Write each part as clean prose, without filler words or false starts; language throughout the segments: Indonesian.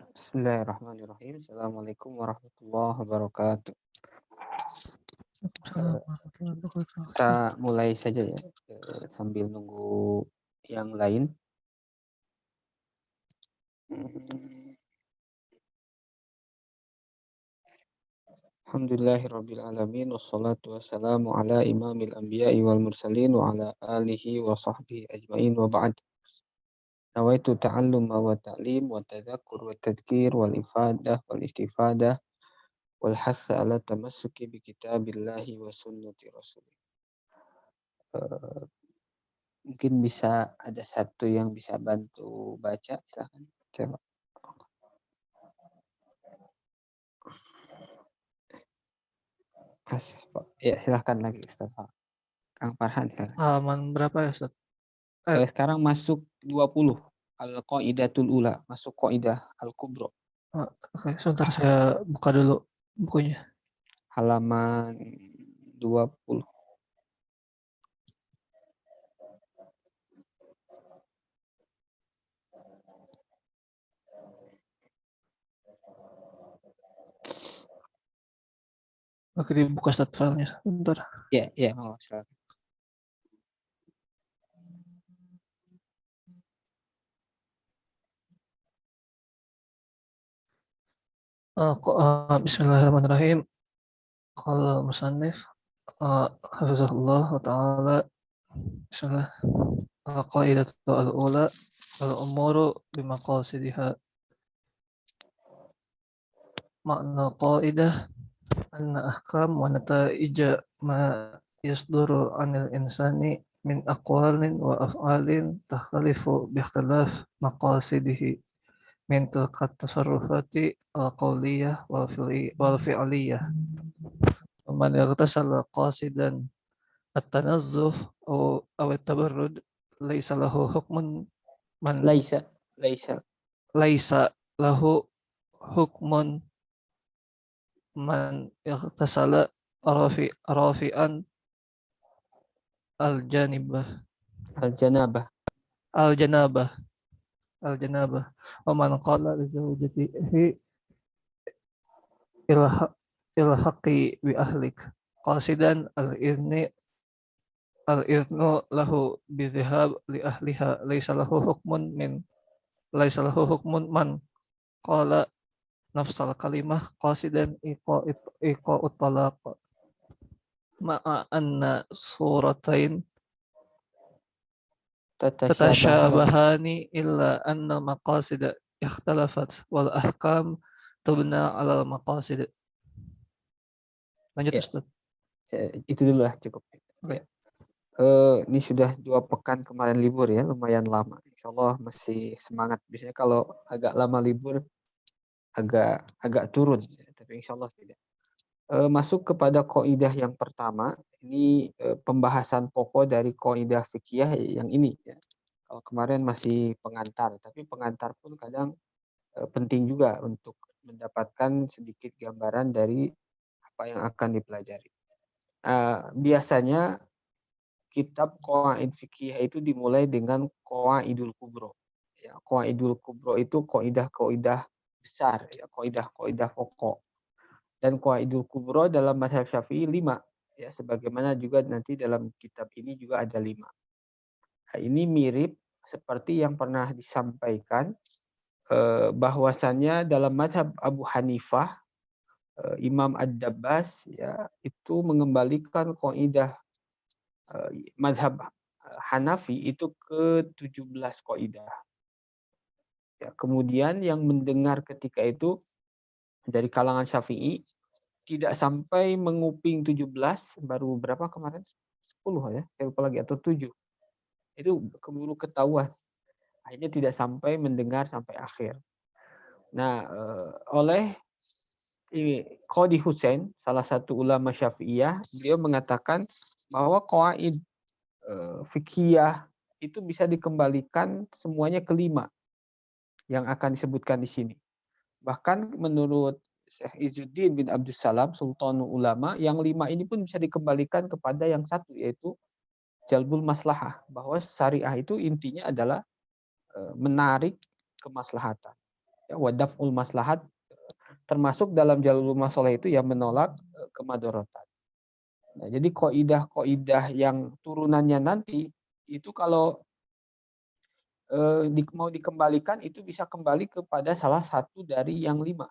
Bismillahirrahmanirrahim. Assalamualaikum warahmatullahi wabarakatuh. Waalaikumsalam warahmatullahi wabarakatuh. Kita mulai saja ya, sambil nunggu yang lain. Alhamdulillahirabbil alamin wassalatu wassalamu ala imamil anbiya'i wal mursalin wa ala alihi wa sahbihi ajmain wa ba'd. Nawaitu ta'alluma wa ta'lim wa tadhakkur wa tadhkir wal ifadah wal istifadah wal hatha ala tamassuki bi kitabillahi wa sunnati rasulih. Mungkin bisa ada satu yang bisa bantu baca, silahkan. Coba. Ya silahkan lagi Ustaz. Kang Farhan silahkan. Halaman berapa ya, Ustaz? Sekarang masuk 20. Al-Qaidatul Ula, masuk Qaidah Al-Kubra. Oke, sebentar saya buka dulu bukunya. Halaman 20. Oke, dibuka Ustaz filenya sebentar. Ya, mau silakan. Bismillahirrahmanirrahim. Qala musannif hafizahullah wa ta'ala. Bismillah. Qaidatu al-ula al-umuru bimaqasidiha. Makna qaidah anna ahkam wa nataija ma yasduru anil insani min aqwalin wa af'alin takhtalifu bi ikhtilaf maqasidihi min tilka tasarrufati al-qawliyah wal fi'liyah. Man yaghtasala qasidan at-tanazzuf aw at-tabarrud laysa lahu hukmun man Laisa. laysa lahu hukmun man yaghtasala rafi'an al-janibah Al-Janabah. al-janabah al-janabah wa man qala li zawjatihi ilhaqi bi ahlik qasidan al-idnu lahu bi dhahab li ahliha laysa lahu hukmun man qala nafsal kalimah qasidan iqa talaq ma'a anna suratain tatashabahani illa anna maqasid ikhtalafat wal ahkam tubna alal maqasid. Lanjut Ya. Ustaz. Itu dulu lah cukup. Okay. Ini sudah 2 pekan kemarin libur ya, lumayan lama. Insya Allah masih semangat. Biasanya kalau agak lama libur agak turun, tapi insya Allah tidak. Masuk kepada kaidah yang pertama, ini pembahasan pokok dari kaidah fikih yang ini ya. Kalau kemarin masih pengantar, tapi pengantar pun kadang penting juga untuk mendapatkan sedikit gambaran dari apa yang akan dipelajari. Biasanya kitab qawaid fikih itu dimulai dengan qawaidul kubro. Ya, qawaidul kubro itu kaidah-kaidah besar, ya, kaidah-kaidah pokok. Dan qawaidul kubro dalam mazhab Syafi'i 5, ya, sebagaimana juga nanti dalam kitab ini juga ada 5. Nah, ini mirip seperti yang pernah disampaikan bahwasannya dalam mazhab Abu Hanifah, Imam Ad-Dabbas ya itu mengembalikan kaidah mazhab Hanafi itu ke 17 kaidah. Ya, kemudian yang mendengar ketika itu dari kalangan Syafi'i tidak sampai menguping 17, baru berapa kemarin? 10 ya, saya lupa lagi, atau 7. Itu keburu ketahuan. Akhirnya tidak sampai mendengar sampai akhir. Nah, oleh Qadi Husain, salah satu ulama Syafi'iyah, beliau mengatakan bahwa qawaid fikih itu bisa dikembalikan semuanya ke 5 yang akan disebutkan di sini. Bahkan menurut Syekh Izzuddin bin Abdussalam, Sultanul Ulama, yang 5 ini pun bisa dikembalikan kepada yang satu, yaitu jalbul maslahah, bahwa syariah itu intinya adalah menarik kemaslahatan. ya, wadaf'ul maslahat, termasuk dalam jalur masalah itu yang menolak kemadharatan. Nah, jadi kaidah-kaidah yang turunannya nanti itu kalau mau dikembalikan itu bisa kembali kepada salah satu dari yang 5,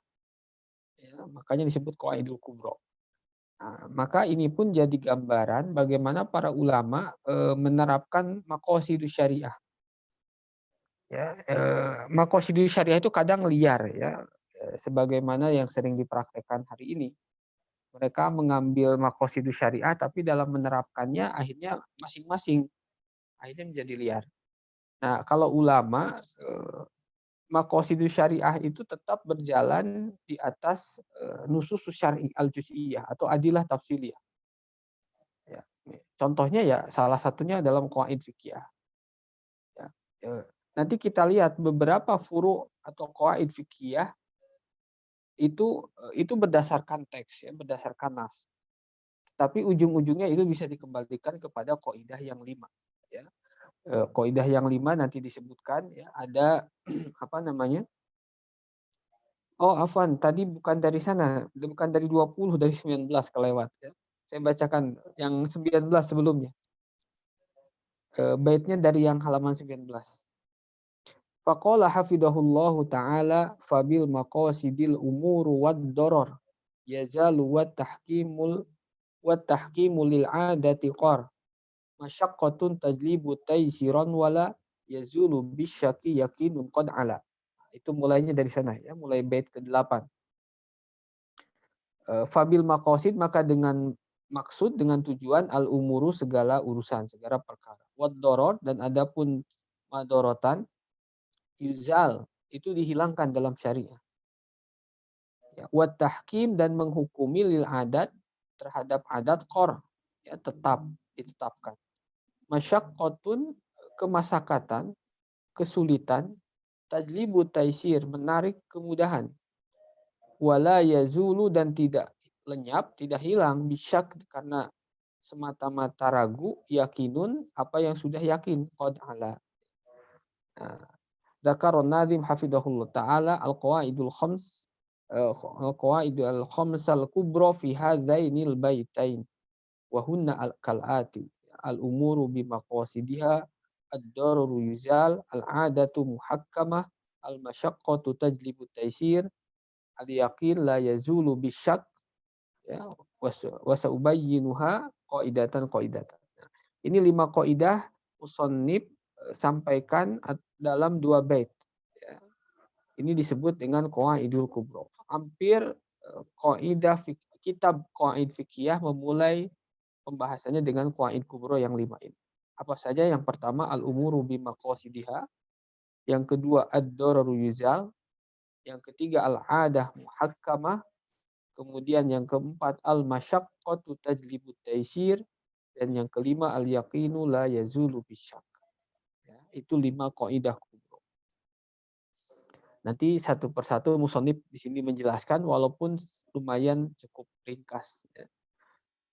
ya, makanya disebut qawaidul kubra. Nah, maka ini pun jadi gambaran bagaimana para ulama menerapkan maqasidus syariah. Ya, maqasidus syariah itu kadang liar ya, sebagaimana yang sering dipraktekkan hari ini. Mereka mengambil maqasidus syariah tapi dalam menerapkannya akhirnya masing-masing akhirnya menjadi liar. Nah, kalau ulama maqasidus syariah itu tetap berjalan di atas nususus syar'i al-juz'iyah atau adilah tafsiliyah. Ya. Contohnya ya salah satunya dalam qawaid fikih. Ya. Nanti kita lihat beberapa furu atau qawaid fikih itu berdasarkan teks ya, berdasarkan nas. Tapi ujung-ujungnya itu bisa dikembalikan kepada kaidah yang 5 ya. Kaidah yang 5 nanti disebutkan ya, ada apa namanya? Oh, afwan, tadi bukan dari sana, bukan dari 20, dari 19 kelewat ya. Saya bacakan yang 19 sebelumnya. Baitnya dari yang halaman 19. Faqala hafidahullahu ta'ala fabil maqasidil umuru wad doror yazalu wat tahkimu lil adati qar masyaqqatun tajlibu taysiran wala yazulu bisyaki yakinun qad ala. Itu mulainya dari sana ya, mulai bait ke-8. Fabil maqasid maka dengan maksud dengan tujuan al umuru segala urusan, segala perkara. Wad doror dan adapun madorotan yuzal itu dihilangkan dalam syariah. Ya, wat tahkim dan menghukumi lil adat terhadap adat qor ya tetap ditetapkan. Masyaqqatun kemasakatan, kesulitan, tajlibu taisir menarik kemudahan. Wala yazulu dan tidak lenyap, tidak hilang bisyak karena semata-mata ragu, yakinun apa yang sudah yakin qad ala. Nah, Dzakarun Nadhim hafidahullah taala al-qawaidul khams al-qawaidul khamsal kubra fi hadzainil baitain wa hunna al-kalati al-umuru bi maqasidiha ad-dararu yuzal al-adatu muhakkamah al-masyaqqatu tajlibu taysir al-yaqin la yazulu bisyak ya wa saubayyinuha qaidatan. Ini 5 kaidah musannif sampaikan dalam 2 bait. Ya. Ini disebut dengan qawaidul kubra. Hampir kaidah kitab qawaid fikih memulai pembahasannya dengan qawaid kubra yang 5 ini. Apa saja? Yang pertama al-umuru bi maqasidiha, yang kedua ad-dararu yuzal, yang ketiga al-adah muhakkamah, kemudian yang keempat al-masyaqqatu tajlibu taysir, dan yang kelima al-yaqinu la yazulu bisyak. Ya, itu 5 kaidah kubra. Nanti satu persatu musannif di sini menjelaskan walaupun lumayan cukup ringkas. Ya.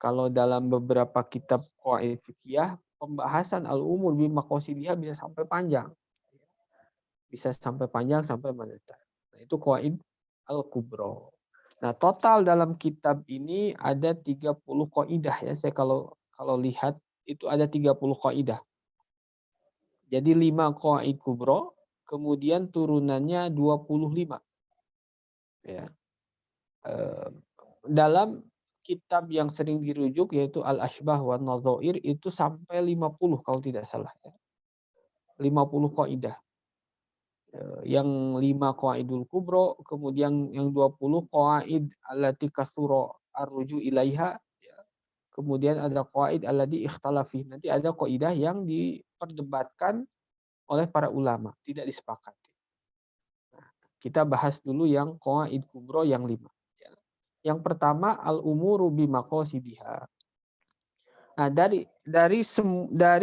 Kalau dalam beberapa kitab qawaid fikih, pembahasan al-umur bi maqasidihah bisa sampai panjang. Bisa sampai panjang sampai mendetar. Nah, itu qawaid al-kubra. Nah, total dalam kitab ini ada 30 kaidah ya. Saya kalau lihat itu ada 30 kaidah. Jadi 5 qawaid kubra, kemudian turunannya 25. Ya. Dalam kitab yang sering dirujuk yaitu Al-Ashbah wa Nadhair itu sampai 50 kalau tidak salah ya. 50 kaidah. Yang 5 qawaidul kubra, kemudian yang 20 qawaid allati kasura arruju ilaiha, ya. Kemudian ada qawaid allati ikhtalafi. Nanti ada kaidah yang diperdebatkan oleh para ulama, tidak disepakati. Nah, kita bahas dulu yang qawaid kubra yang 5. Ya. Yang pertama al-umuru bi maqasidiha. Nah, dari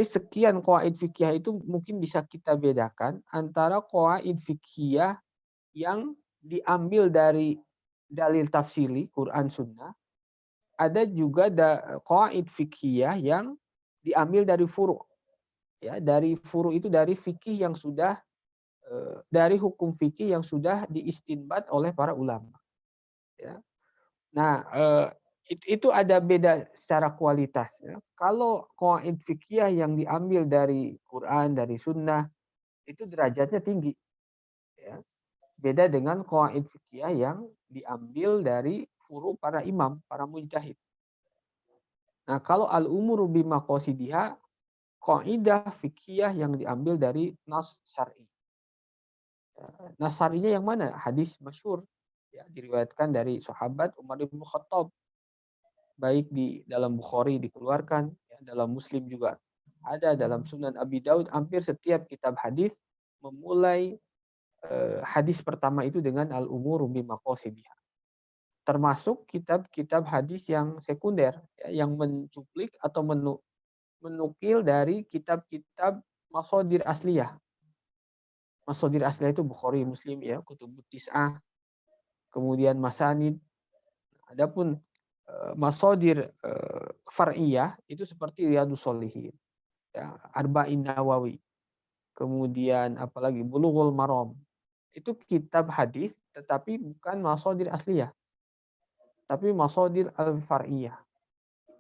sekian qawaid fikih itu mungkin bisa kita bedakan antara qawaid fikih yang diambil dari dalil tafsili Quran Sunnah, ada juga qawaid fikih yang diambil dari furu. Ya, dari furu itu dari fikih yang sudah dari hukum fikih yang sudah diistinbat oleh para ulama. Ya. Nah, itu ada beda secara kualitas. Ya. Kalau qawaid fikih yang diambil dari Quran, dari Sunnah, itu derajatnya tinggi. Ya. Beda dengan qawaid fikih yang diambil dari furu para imam, para mujtahid. Nah, kalau al-umuru bimaqasidiha, kaidah fikih yang diambil dari nas syar'i. Nas syar'inya yang mana? Hadis masyhur, ya, diriwayatkan dari sahabat Umar bin Khattab, baik di dalam Bukhari dikeluarkan, ya, dalam Muslim juga ada, dalam Sunan Abi Daud. Hampir setiap kitab hadis memulai hadis pertama itu dengan al-umuru bimaqasidiha. Termasuk kitab-kitab hadis yang sekunder, ya, yang mencuplik atau menukil dari kitab-kitab masadir asliyah. Masadir asliyah itu Bukhari, Muslim, ya, kutubut tis'ah, kemudian masanid. Adapun masadir far'iyah itu seperti Riyadhus Shalihin, ya, Arba'in Nawawi, kemudian apalagi Bulughul Maram. Itu kitab hadis tetapi bukan masadir asliyah, tapi masadir al-far'iyah.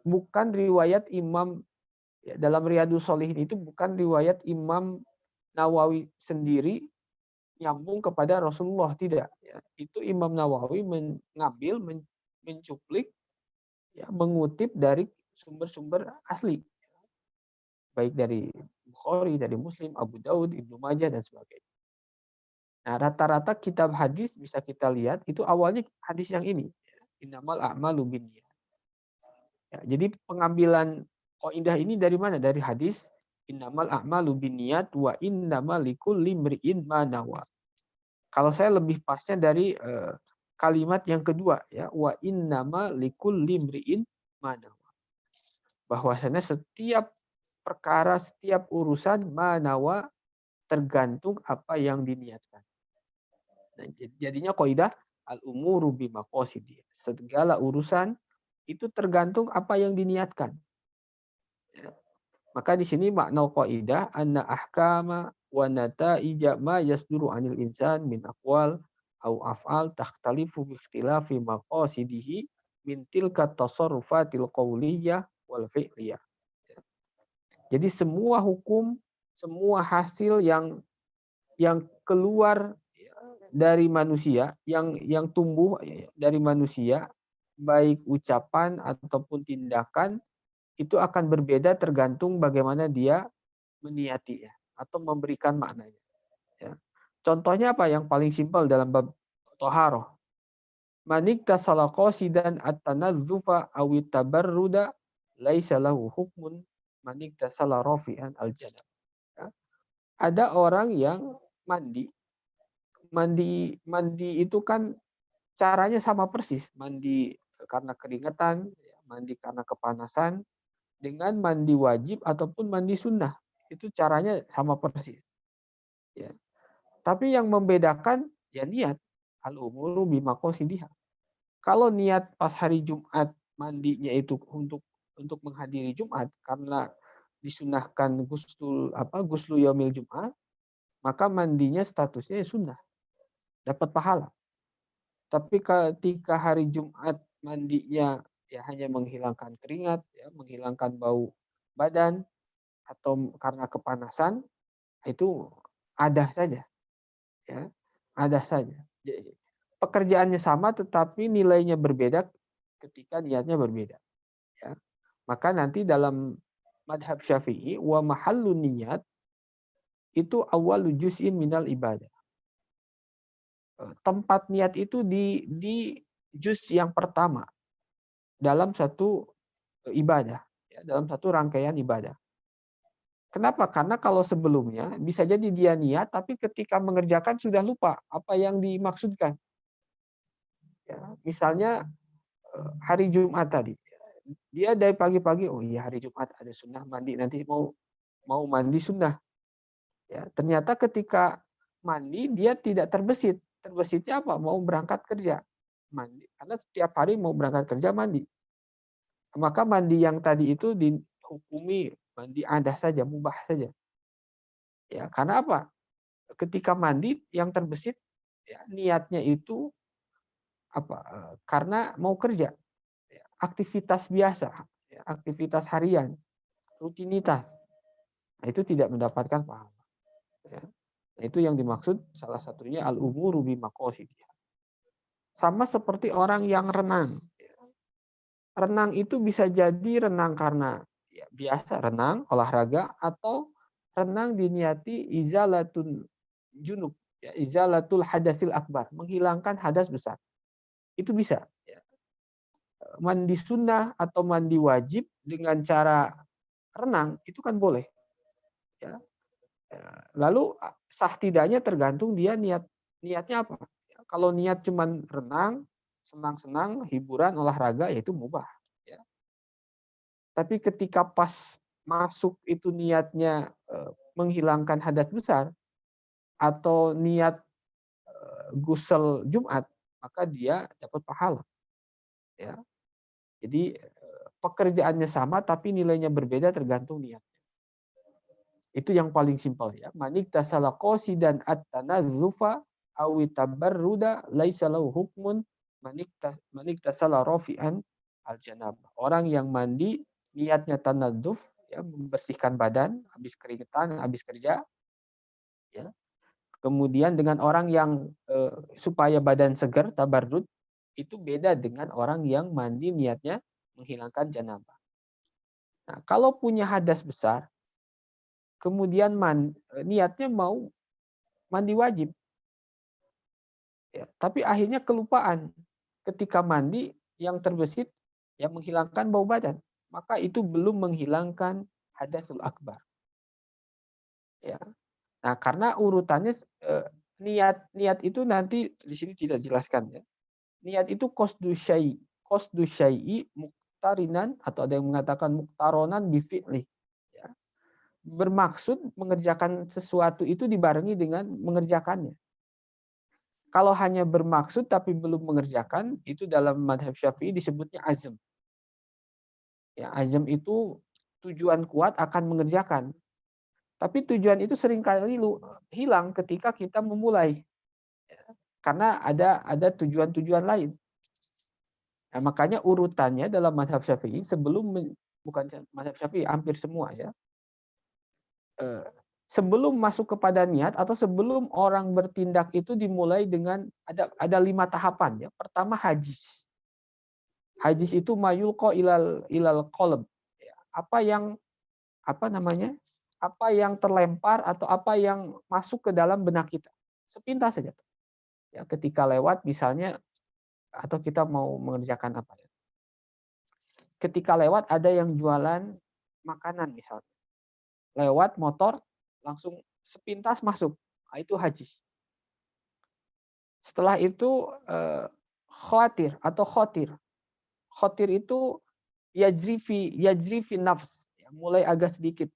Bukan riwayat Imam, ya, dalam Riyadhus Shalihin itu bukan riwayat Imam Nawawi sendiri nyambung kepada Rasulullah, tidak. Ya. Itu Imam Nawawi mengambil, mencuplik, ya, mengutip dari sumber-sumber asli, baik dari Bukhari, dari Muslim, Abu Daud, Ibnu Majah, dan sebagainya. Nah, rata-rata kitab hadis bisa kita lihat itu awalnya hadis yang ini, innamal a'malu binniyat. Ya, jadi pengambilan kaidah ini dari mana? Dari hadis innamal a'malu binniyat wa innamal likulli imri'in ma nawa. Kalau saya lebih pasnya dari kalimat yang kedua, ya, wa innama likulli imri'in ma nawa. Bahwasanya setiap perkara, setiap urusan manawa tergantung apa yang diniatkan. Nah, jadinya kaidah al-umuru bimaqasidih. Segala urusan itu tergantung apa yang diniatkan. Ya. Maka di sini makna kaidah anna ahkama wa nataija ma yasduru 'anil insan min aqwal au af'al takhtalifu bi ikhtilafi maqasidihi min tilka tasarrufatil qauliyah wal fi'liyah. Jadi semua hukum, semua hasil yang keluar dari manusia, yang tumbuh dari manusia, baik ucapan ataupun tindakan, itu akan berbeda tergantung bagaimana dia meniati, ya, atau memberikan maknanya. Ya. Contohnya apa yang paling simpel dalam bab toharoh? Manik tasala qasidan at-tanazzufa awit tabarruda laisa lahu hukmun manik tasala rafi'an al-janab. Ya. Ada orang yang mandi. Mandi itu kan caranya sama persis. Mandi karena keringetan, mandi karena kepanasan, dengan mandi wajib ataupun mandi sunnah. Itu caranya sama persis. Ya. Tapi yang membedakan ya niat. Al-umuru bimaqasidiha. Kalau niat pas hari Jumat mandinya itu untuk menghadiri Jumat karena disunahkan guslu yaumil Jumat, maka mandinya statusnya sunnah, dapat pahala. Tapi ketika hari Jumat mandinya ya hanya menghilangkan keringat, ya, menghilangkan bau badan atau karena kepanasan, itu ada saja, ya, ada saja. Jadi, pekerjaannya sama tetapi nilainya berbeda ketika niatnya berbeda. Ya. Maka nanti dalam madhab Syafi'i wa mahallun niat itu awal juz'in minal ibadah. Tempat niat itu di juz yang pertama dalam satu ibadah, ya, dalam satu rangkaian ibadah. Kenapa? Karena kalau sebelumnya bisa jadi dia niat, tapi ketika mengerjakan sudah lupa apa yang dimaksudkan. Ya, misalnya hari Jumat tadi, dia dari pagi-pagi, oh iya hari Jumat ada sunnah mandi, nanti mau mandi sunnah. Ya, ternyata ketika mandi dia tidak terbesit. Terbesitnya apa? Mau berangkat kerja. Mandi. Karena setiap hari mau berangkat kerja mandi. Maka mandi yang tadi itu dihukumi mandi adah saja, mubah saja. Ya, karena apa? ketika mandi yang terbesit ya, niatnya itu apa? Karena mau kerja, ya, aktivitas biasa, ya, aktivitas harian, rutinitas. Nah, itu tidak mendapatkan pahala. Ya. Nah, itu yang dimaksud salah satunya al-umuru bimaqasidiha. Sama seperti orang yang renang. Renang itu bisa jadi renang karena ya, biasa renang, olahraga, atau renang diniati izalatul junub, ya, izalatul hadatsil akbar, menghilangkan hadas besar. Itu bisa. Ya. Mandi sunnah atau mandi wajib dengan cara renang itu kan boleh. Ya. Lalu sah tidaknya tergantung dia niatnya apa. Ya, kalau niat cuman renang, senang-senang, hiburan, olahraga, ya itu mubah. Ya. Tapi ketika pas masuk itu niatnya menghilangkan hadas besar atau niat gusel Jumat, maka dia dapat pahala. Ya. Jadi pekerjaannya sama tapi nilainya berbeda tergantung niat. Itu yang paling simpel ya. Manik tasala qasidan at-tanazzufa awi tabarruda laisa lahu hukmun manik tasala rafi'an al-janabah. Orang yang mandi niatnya tanadzuf, ya, membersihkan badan habis keringetan, habis kerja, ya. Kemudian dengan orang yang supaya badan segar, tabarrud, itu beda dengan orang yang mandi niatnya menghilangkan janabah. Nah, kalau punya hadas besar, kemudian niatnya mau mandi wajib, ya, tapi akhirnya kelupaan ketika mandi yang terbesit yang menghilangkan bau badan, maka itu belum menghilangkan hadasul akbar. Ya. Nah, karena urutannya niat itu nanti di sini tidak dijelaskan ya. Niat itu qasdu syai'i muqtarinan atau ada yang mengatakan muqtaronan bi fi'li. Ya. Bermaksud mengerjakan sesuatu itu dibarengi dengan mengerjakannya. Kalau hanya bermaksud tapi belum mengerjakan, itu dalam madhab Syafi'i disebutnya azm. Ya, azm itu tujuan kuat akan mengerjakan. Tapi tujuan itu seringkali hilang ketika kita memulai. Karena ada tujuan-tujuan lain. Nah, makanya urutannya dalam madhab Syafi'i bukan madhab Syafi'i, hampir semua ya. Sebelum masuk kepada niat atau sebelum orang bertindak itu dimulai dengan ada 5 tahapan ya. Pertama hajis. Hajis itu mayulqa ilal qalb. Ya, apa namanya? Apa yang terlempar atau apa yang masuk ke dalam benak kita. Sepintas saja. Ya, ketika lewat misalnya atau kita mau mengerjakan apa ya. Ketika lewat ada yang jualan makanan misalnya. Lewat motor langsung sepintas masuk. Nah, itu hajis. Setelah itu khawatir atau khotir. Khotir itu yajri fi nafs, ya, mulai agak sedikit.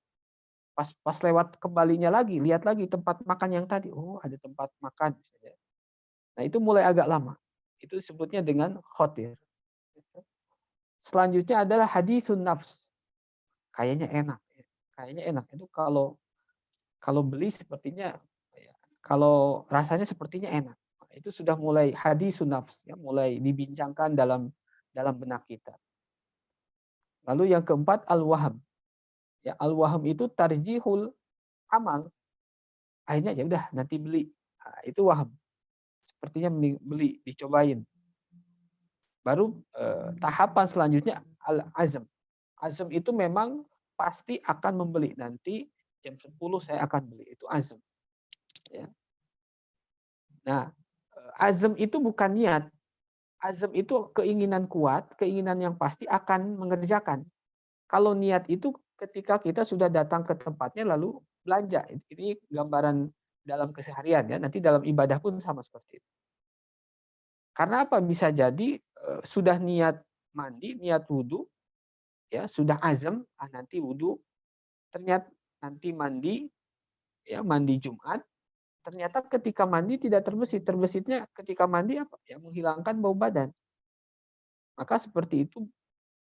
Pas lewat kembalinya lagi, lihat lagi tempat makan yang tadi. Oh, ada tempat makan. Nah, itu mulai agak lama. Itu sebutnya dengan khotir. Selanjutnya adalah hadisun nafs. Kayaknya enak. Kayaknya enak. Itu kalau beli sepertinya, ya, kalau rasanya sepertinya enak. Itu sudah mulai hadisun nafs, ya, mulai dibincangkan dalam benak kita. Lalu yang keempat al-waham. Ya, al-waham itu tarjihul amal. Akhirnya ya udah nanti beli. Nah, itu waham. Sepertinya beli, dicobain. Baru tahapan selanjutnya al-azm. Azm itu memang pasti akan membeli. Nanti jam 10 saya akan beli. Itu azm. Ya. Nah, azm itu bukan niat. Azm itu keinginan kuat, keinginan yang pasti akan mengerjakan. Kalau niat itu ketika kita sudah datang ke tempatnya lalu belanja. Ini gambaran dalam keseharian ya. Nanti dalam ibadah pun sama seperti itu. Karena apa? Bisa jadi sudah niat mandi, niat wudhu, ya sudah azam, nanti wudhu, ternyata nanti mandi, ya mandi Jumat, ternyata ketika mandi tidak terbesit. Terbesitnya ketika mandi apa? Ya menghilangkan bau badan. Maka seperti itu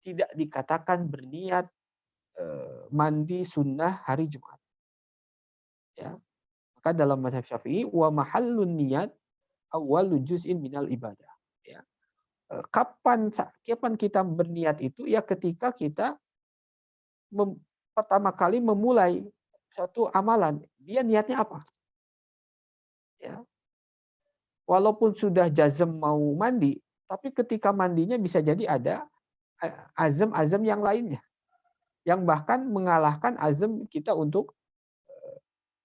tidak dikatakan berniat mandi sunnah hari Jumat. Ya. Maka dalam mazhab Syafi'i wa mahallun niyat awwalu juz'in minal ibadah. Ya. Kapan kita berniat itu ya ketika kita pertama kali memulai suatu amalan. Dia niatnya apa? Ya. Walaupun sudah jazm mau mandi, tapi ketika mandinya bisa jadi ada azam-azam yang lainnya. Yang bahkan mengalahkan azam kita untuk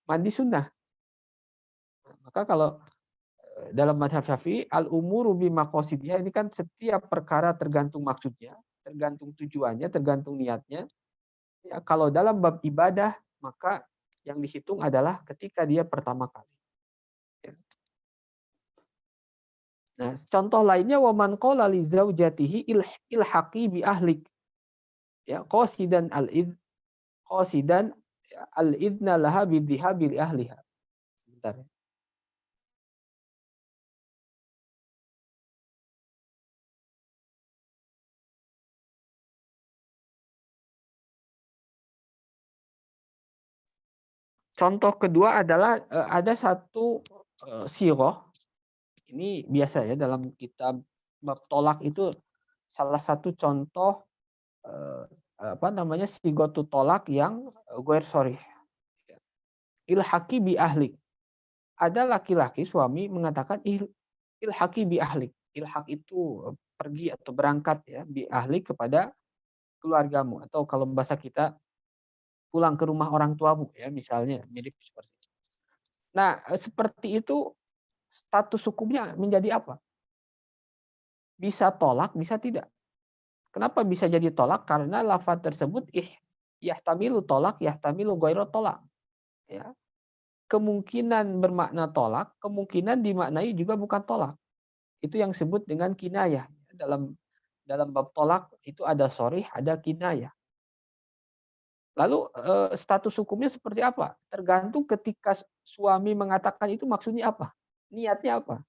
mandi sunnah. Maka kalau dalam mazhab Syafi'i al-umuru bimaqasidiha ini kan setiap perkara tergantung maksudnya, tergantung tujuannya, tergantung niatnya. Ya, kalau dalam bab ibadah maka yang dihitung adalah ketika dia pertama kali. Ya. Nah, contoh lainnya waman qala li zaujatihi ilhaqi bi ahlik. Ya, qasidan al-idna laha bidhihabi li ahliha. Sebentar. Ya. Contoh kedua adalah ada satu sirah, ini biasa ya dalam kitab bab tolak itu salah satu contoh sigotu tolak yang ghair sharih. Ilhaqi bi ahlik. Ada laki-laki suami mengatakan ilhaqi bi ahlik. Ilhaq itu pergi atau berangkat ya bi ahlik kepada keluargamu, atau kalau bahasa kita pulang ke rumah orang tuamu ya misalnya, mirip seperti itu. Nah, seperti itu status hukumnya menjadi apa? Bisa tolak, bisa tidak. Kenapa bisa jadi tolak? Karena lafaz tersebut yahtamilu tolak, yahtamilu ghairu tolak. Ya. Kemungkinan bermakna tolak, kemungkinan dimaknai juga bukan tolak. Itu yang disebut dengan kinayah. Dalam bab tolak itu ada sharih, ada kinayah. Lalu status hukumnya seperti apa? Tergantung ketika suami mengatakan itu maksudnya apa? Niatnya apa?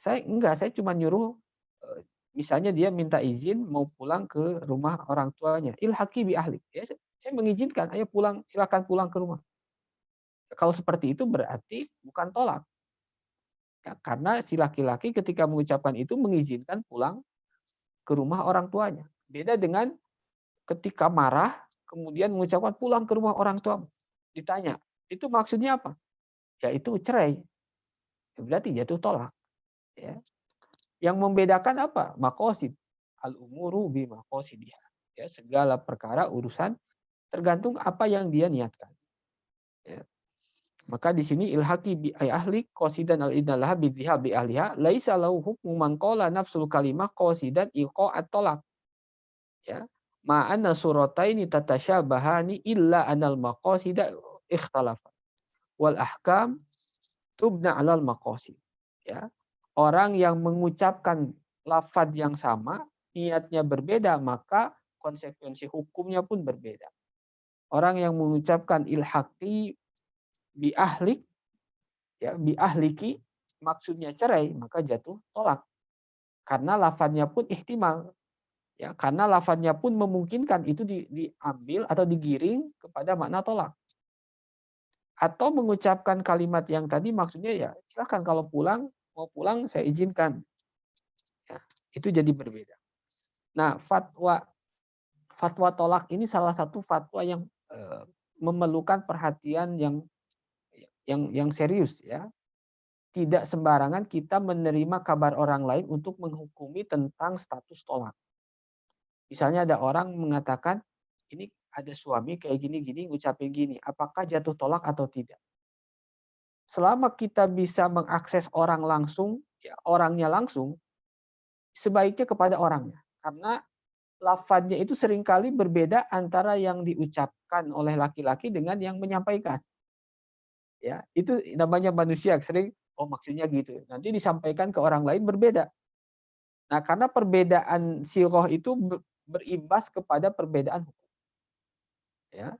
Saya cuma nyuruh misalnya dia minta izin mau pulang ke rumah orang tuanya. Ilhaqi bi ahli. Ya, saya mengizinkan, ayo pulang, silakan pulang ke rumah. Kalau seperti itu berarti bukan tolak. Ya, karena si laki-laki ketika mengucapkan itu mengizinkan pulang ke rumah orang tuanya. Beda dengan ketika marah kemudian mengucapkan pulang ke rumah orang tua. Ditanya, itu maksudnya apa? Ya itu cerai. Ya, berarti jatuh tolak. Ya. Yang membedakan apa? Maqasid. Al-umuru bi maqasidiha. Ya, segala perkara urusan tergantung apa yang dia niatkan. Ya. Maka di sini ilhaqi bi ahli qasidan al-idnalah bi dhihab bi ahliha laisa lahu hukmu man qala nafsul kalimah qasidan iqa'at talaq. Ya. Ma anna surataini tatasyabahani illa anal maqasida ikhtalafa. Wal ahkam tubna 'alal maqasid. Ya. Orang yang mengucapkan lafaz yang sama, niatnya berbeda, maka konsekuensi hukumnya pun berbeda. Orang yang mengucapkan ilhaqi bi ahlik, ya bi ahliki, maksudnya cerai, maka jatuh tolak. Karena lafadznya pun ihtimal, ya karena lafadznya pun memungkinkan itu diambil atau digiring kepada makna tolak. Atau mengucapkan kalimat yang tadi maksudnya ya silakan kalau mau pulang saya izinkan. Ya, itu jadi berbeda. Nah, fatwa tolak ini salah satu fatwa yang memerlukan perhatian yang serius ya. Tidak sembarangan kita menerima kabar orang lain untuk menghukumi tentang status tolak. Misalnya ada orang mengatakan, ini ada suami kayak gini-gini, ngucapin gini, apakah jatuh tolak atau tidak? Selama kita bisa mengakses orang langsung, ya, orangnya langsung, sebaiknya kepada orangnya. Karena lafadznya itu seringkali berbeda antara yang diucapkan oleh laki-laki dengan yang menyampaikan. Ya, itu namanya manusia sering maksudnya gitu. Nanti disampaikan ke orang lain berbeda. Nah, karena perbedaan siroh itu berimbas kepada perbedaan hukum. Ya,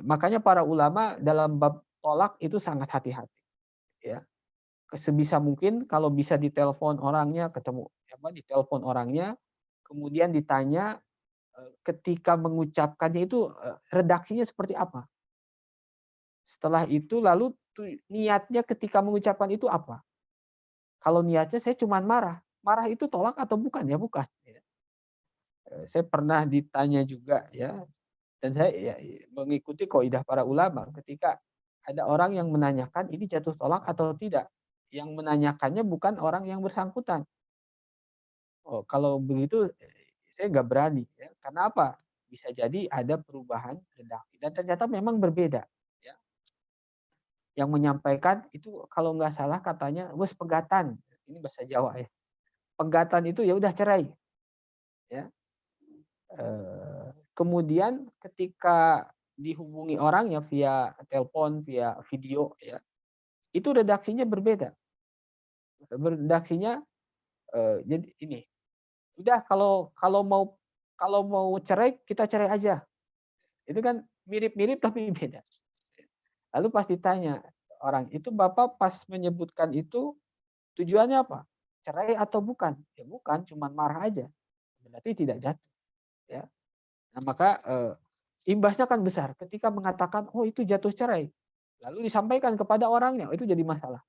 makanya para ulama dalam bab tolak itu sangat hati-hati. Ya, sebisa mungkin kalau bisa ditelepon orangnya, ditelepon orangnya, kemudian ditanya ketika mengucapkannya itu redaksinya seperti apa. Setelah itu lalu niatnya ketika mengucapkan itu apa? Kalau niatnya saya cuma marah. Marah itu tolak atau bukan? Ya bukan. Ya. Saya pernah ditanya juga ya, dan saya ya, mengikuti kaidah para ulama ketika ada orang yang menanyakan ini jatuh tolak atau tidak. Yang menanyakannya bukan orang yang bersangkutan. Oh, kalau begitu saya nggak berani. Ya. Karena apa? Bisa jadi ada perubahan redaksi dan ternyata memang berbeda. Ya. Yang menyampaikan itu kalau nggak salah katanya wes pegatan. Ini bahasa Jawa ya. Pegatan itu ya udah cerai. Ya. Kemudian ketika dihubungi orang ya via telepon, via video ya, itu redaksinya berbeda. Redaksinya jadi ini, udah kalau mau cerai kita cerai aja. Itu kan mirip-mirip tapi beda. Lalu pas ditanya orang, "Itu Bapak pas menyebutkan itu tujuannya apa? Cerai atau bukan?" Ya bukan, cuma marah aja. Berarti tidak jatuh, ya. Nah, maka imbasnya kan besar ketika mengatakan, "Oh, itu jatuh cerai." Lalu disampaikan kepada orangnya, oh, itu jadi masalah.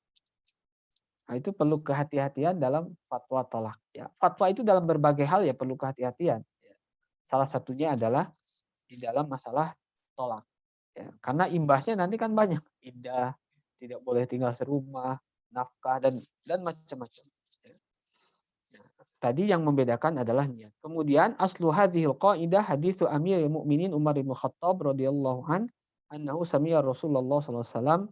Nah, itu perlu kehati-hatian dalam fatwa tolak. Ya, fatwa itu dalam berbagai hal ya perlu kehati-hatian. Ya. Salah satunya adalah di dalam masalah tolak. Ya, karena imbasnya nanti kan banyak, iddah, tidak boleh tinggal serumah, nafkah dan macam-macam. Ya. Nah, tadi yang membedakan adalah niat. Kemudian aslu hadhil qaidah haditsu Amirul Mukminin Umar bin Khattab radhiyallahu annahu sami'a Rasulullah sallallahu alaihi wasallam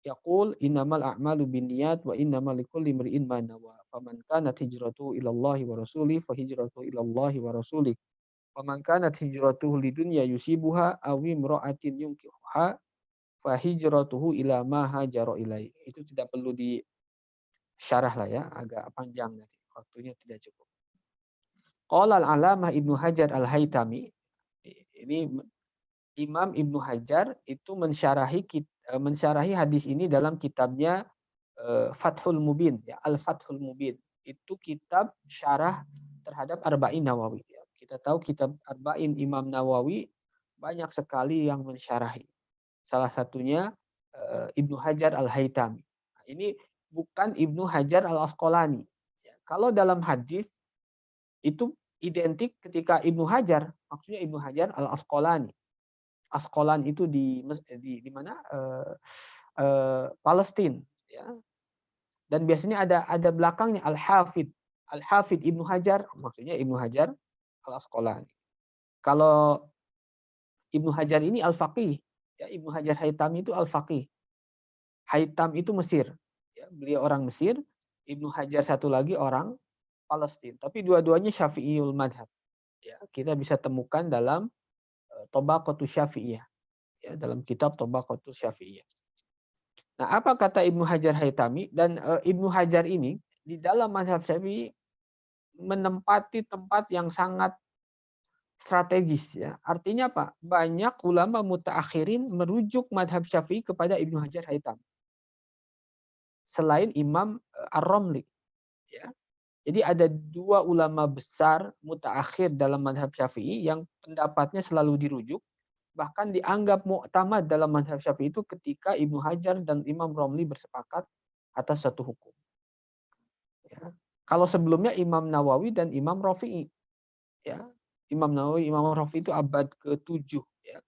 yaqul innamal a'malu binniyat wa innamal likulli imri'in ma nawa. Faman kanat hijratuhu ila Allah wa rasulih fa hijratuhu ila Allah wa rasulih. Faman kanat hijratuhu lidunya yusibuha aw imra'atin yunkihuha fa hijratuhu ila ma hajara ilai. Itu tidak perlu disyarah lah ya, agak panjang nanti. Waktunya tidak cukup. Qala al-Alamah Ibnu Hajar Al-Haytami, ini Imam Ibnu Hajar itu mensyarahi hadis ini dalam kitabnya Fathul Mubin, ya, Al-Fathul Mubin. Itu kitab syarah terhadap Arba'in Nawawi. Ya. Kita tahu kitab Arba'in Imam Nawawi banyak sekali yang mensyarahi. Salah satunya Ibnu Hajar Al-Haytami. Nah, ini bukan Ibnu Hajar Al-Asqalani. Ya. Kalau dalam hadis itu identik ketika Ibnu Hajar, maksudnya Ibnu Hajar Al-Asqalani. Asqalan itu di mana? Palestina, ya. Dan biasanya ada belakangnya Al-Hafid. Al-Hafid Ibnu Hajar, maksudnya Ibnu Hajar Al-Asqalani. Kalau Ibnu Hajar ini Al-Faqih, ya, Ibnu Hajar Haytami itu Al-Faqih. Haytam itu Mesir. Ya, beliau orang Mesir, Ibnu Hajar satu lagi orang Palestina. Tapi dua-duanya Syafi'iyul madhab. Ya, kita bisa temukan dalam Tabaqatus Syafi'iyah. Ya, dalam kitab Tabaqatus Syafi'iyah. Nah, apa kata Ibnu Hajar Haytami? Dan Ibnu Hajar ini di dalam mazhab Syafi'i menempati tempat yang sangat strategis ya. Artinya apa? Banyak ulama mutaakhirin merujuk mazhab Syafi'i kepada Ibnu Hajar Haytami. Selain Imam Ar-Romli, ya. Jadi ada dua ulama besar mutaakhir dalam mazhab Syafi'i yang pendapatnya selalu dirujuk, bahkan dianggap mu'tamad dalam mazhab Syafi'i itu ketika Ibnu Hajar dan Imam Romli bersepakat atas satu hukum. Ya. Kalau sebelumnya Imam Nawawi dan Imam Rafi'i, ya. Imam Nawawi, Imam Rafi'i itu abad ke-7, ya.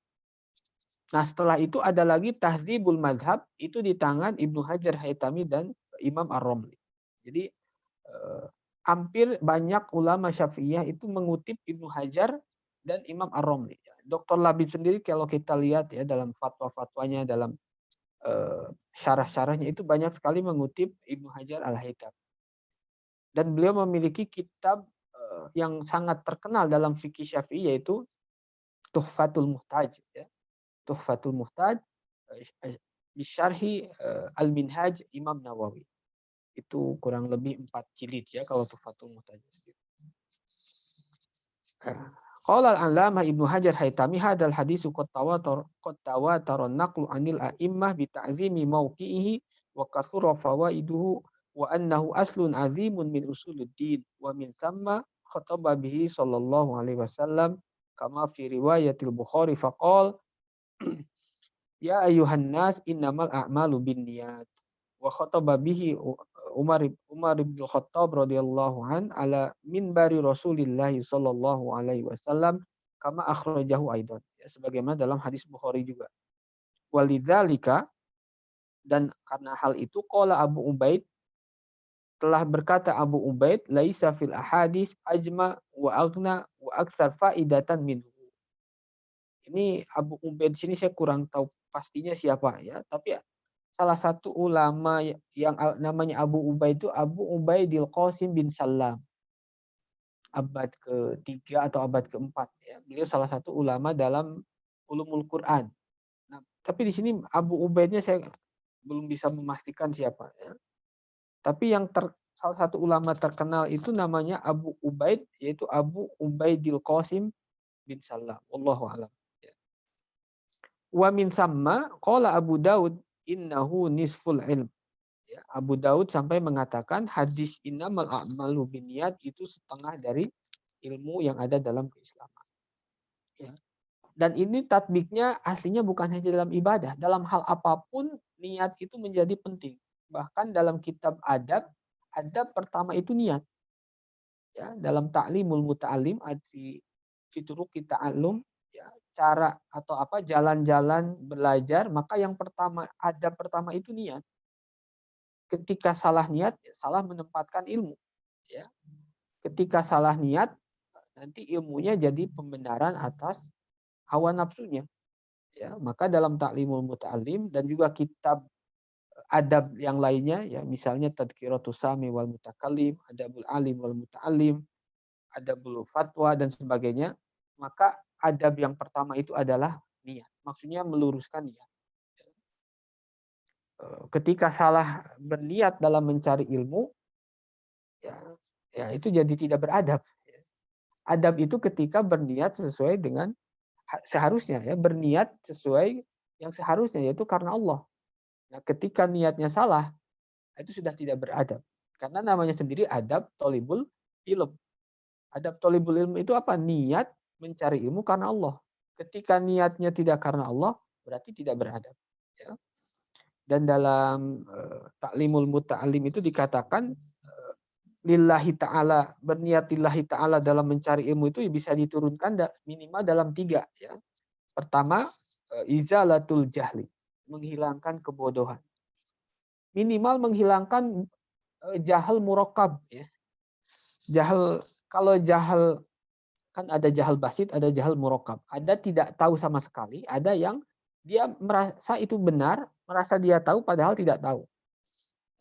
Nah, setelah itu ada lagi Tahdzibul Madhab, itu di tangan Ibnu Hajar Haytami dan Imam Ar-Romli. Jadi hampir banyak ulama Syafi'iyah itu mengutip Ibnu Hajar dan Imam Ar-Romli. Dr. Labib sendiri kalau kita lihat ya dalam fatwa-fatwanya, dalam syarah-syarahnya itu banyak sekali mengutip Ibnu Hajar Al-Haytami. Dan beliau memiliki kitab yang sangat terkenal dalam fikih Syafi'i yaitu Tuhfatul Muhtaj, ya. Tuhfatul Muhtaj bisyarhi Al-Minhaj Imam Nawawi. Itu kurang lebih 4 jilid ya kalau Tuhfatul Muhtaj. Qala al-'allamah Ibnu Hajar Haytami hadzal hadisu qad tawatara an-naqlu 'anil a'immah bi ta'zimi mawqi'ihi wa kathura fawaiduhu wa annahu aslun 'azimun min usuluddin wa min thamma khataba bihi sallallahu alaihi wasallam kama fi riwayatil Bukhari faqala ya ayuhan nas innamal a'malu binniyat. Wa khataba bihi Umar bin Khattab radhiyallahu an ala minbari Rasulillah sallallahu alaihi wasallam kama akhrajahu aidan. Ya, sebagaimana dalam hadis Bukhari juga. Walidzalika, dan karena hal itu qala Abu Ubaid, telah berkata Abu Ubaid, laisa fil ahadis ajma wa aghna wa aktsar faidatan minhu. Ini Abu Ubaid sini saya kurang tahu pastinya siapa ya, tapi salah satu ulama yang namanya Abu Ubaid itu Abu Ubaidil Qasim bin Salam, abad ketiga atau abad keempat ya. Beliau salah satu ulama dalam ulumul Quran. Nah, tapi di sini Abu Ubaidnya saya belum bisa memastikan siapa ya. Tapi yang salah satu ulama terkenal itu namanya Abu Ubaid, yaitu Abu Ubaidil Qasim bin Salam. Wallahu a'lam. Ya. Wa min thamma qala Abu Daud innahu nisful ilm. Ya, Abu Daud sampai mengatakan hadis innamal a'malu binniyat itu setengah dari ilmu yang ada dalam keislaman. Ya. Dan ini tatbiknya aslinya bukan hanya dalam ibadah, dalam hal apapun niat itu menjadi penting. Bahkan dalam kitab adab, adab pertama itu niat. Ya, dalam ta'limul muta'allim fi turuqi ta'allum, ya, cara atau apa jalan-jalan belajar, maka yang pertama adab pertama itu niat. Ketika salah niat, salah menempatkan ilmu, ya. Ketika salah niat, nanti ilmunya jadi pembenaran atas hawa nafsunya. Ya, maka dalam Ta'limul Muta'allim dan juga kitab adab yang lainnya, ya, misalnya Tadhkiratus Sami wal Mutakallim, Adabul Alim wal Muta'allim, Adabul Fatwa dan sebagainya, maka adab yang pertama itu adalah niat. Maksudnya meluruskan niat. Ketika salah berniat dalam mencari ilmu, ya, ya itu jadi tidak beradab. Adab itu ketika berniat sesuai dengan seharusnya, ya, berniat sesuai yang seharusnya, yaitu karena Allah. Nah, ketika niatnya salah, itu sudah tidak beradab. Karena namanya sendiri adab tolibul ilm. Adab tolibul ilm itu apa? Niat mencari ilmu karena Allah. Ketika niatnya tidak karena Allah, berarti tidak beradab. Ya. Dan dalam Ta'limul Muta'alim itu dikatakan lillahi ta'ala, berniat lillahi ta'ala dalam mencari ilmu itu bisa diturunkan minimal dalam 3. Ya. Pertama, izalatul jahli, menghilangkan kebodohan. Minimal menghilangkan jahal murakkab. Ya. Jahal, kalau jahal, kan ada jahal basit, ada jahal murakkab. Ada tidak tahu sama sekali, ada yang dia merasa itu benar, merasa dia tahu padahal tidak tahu.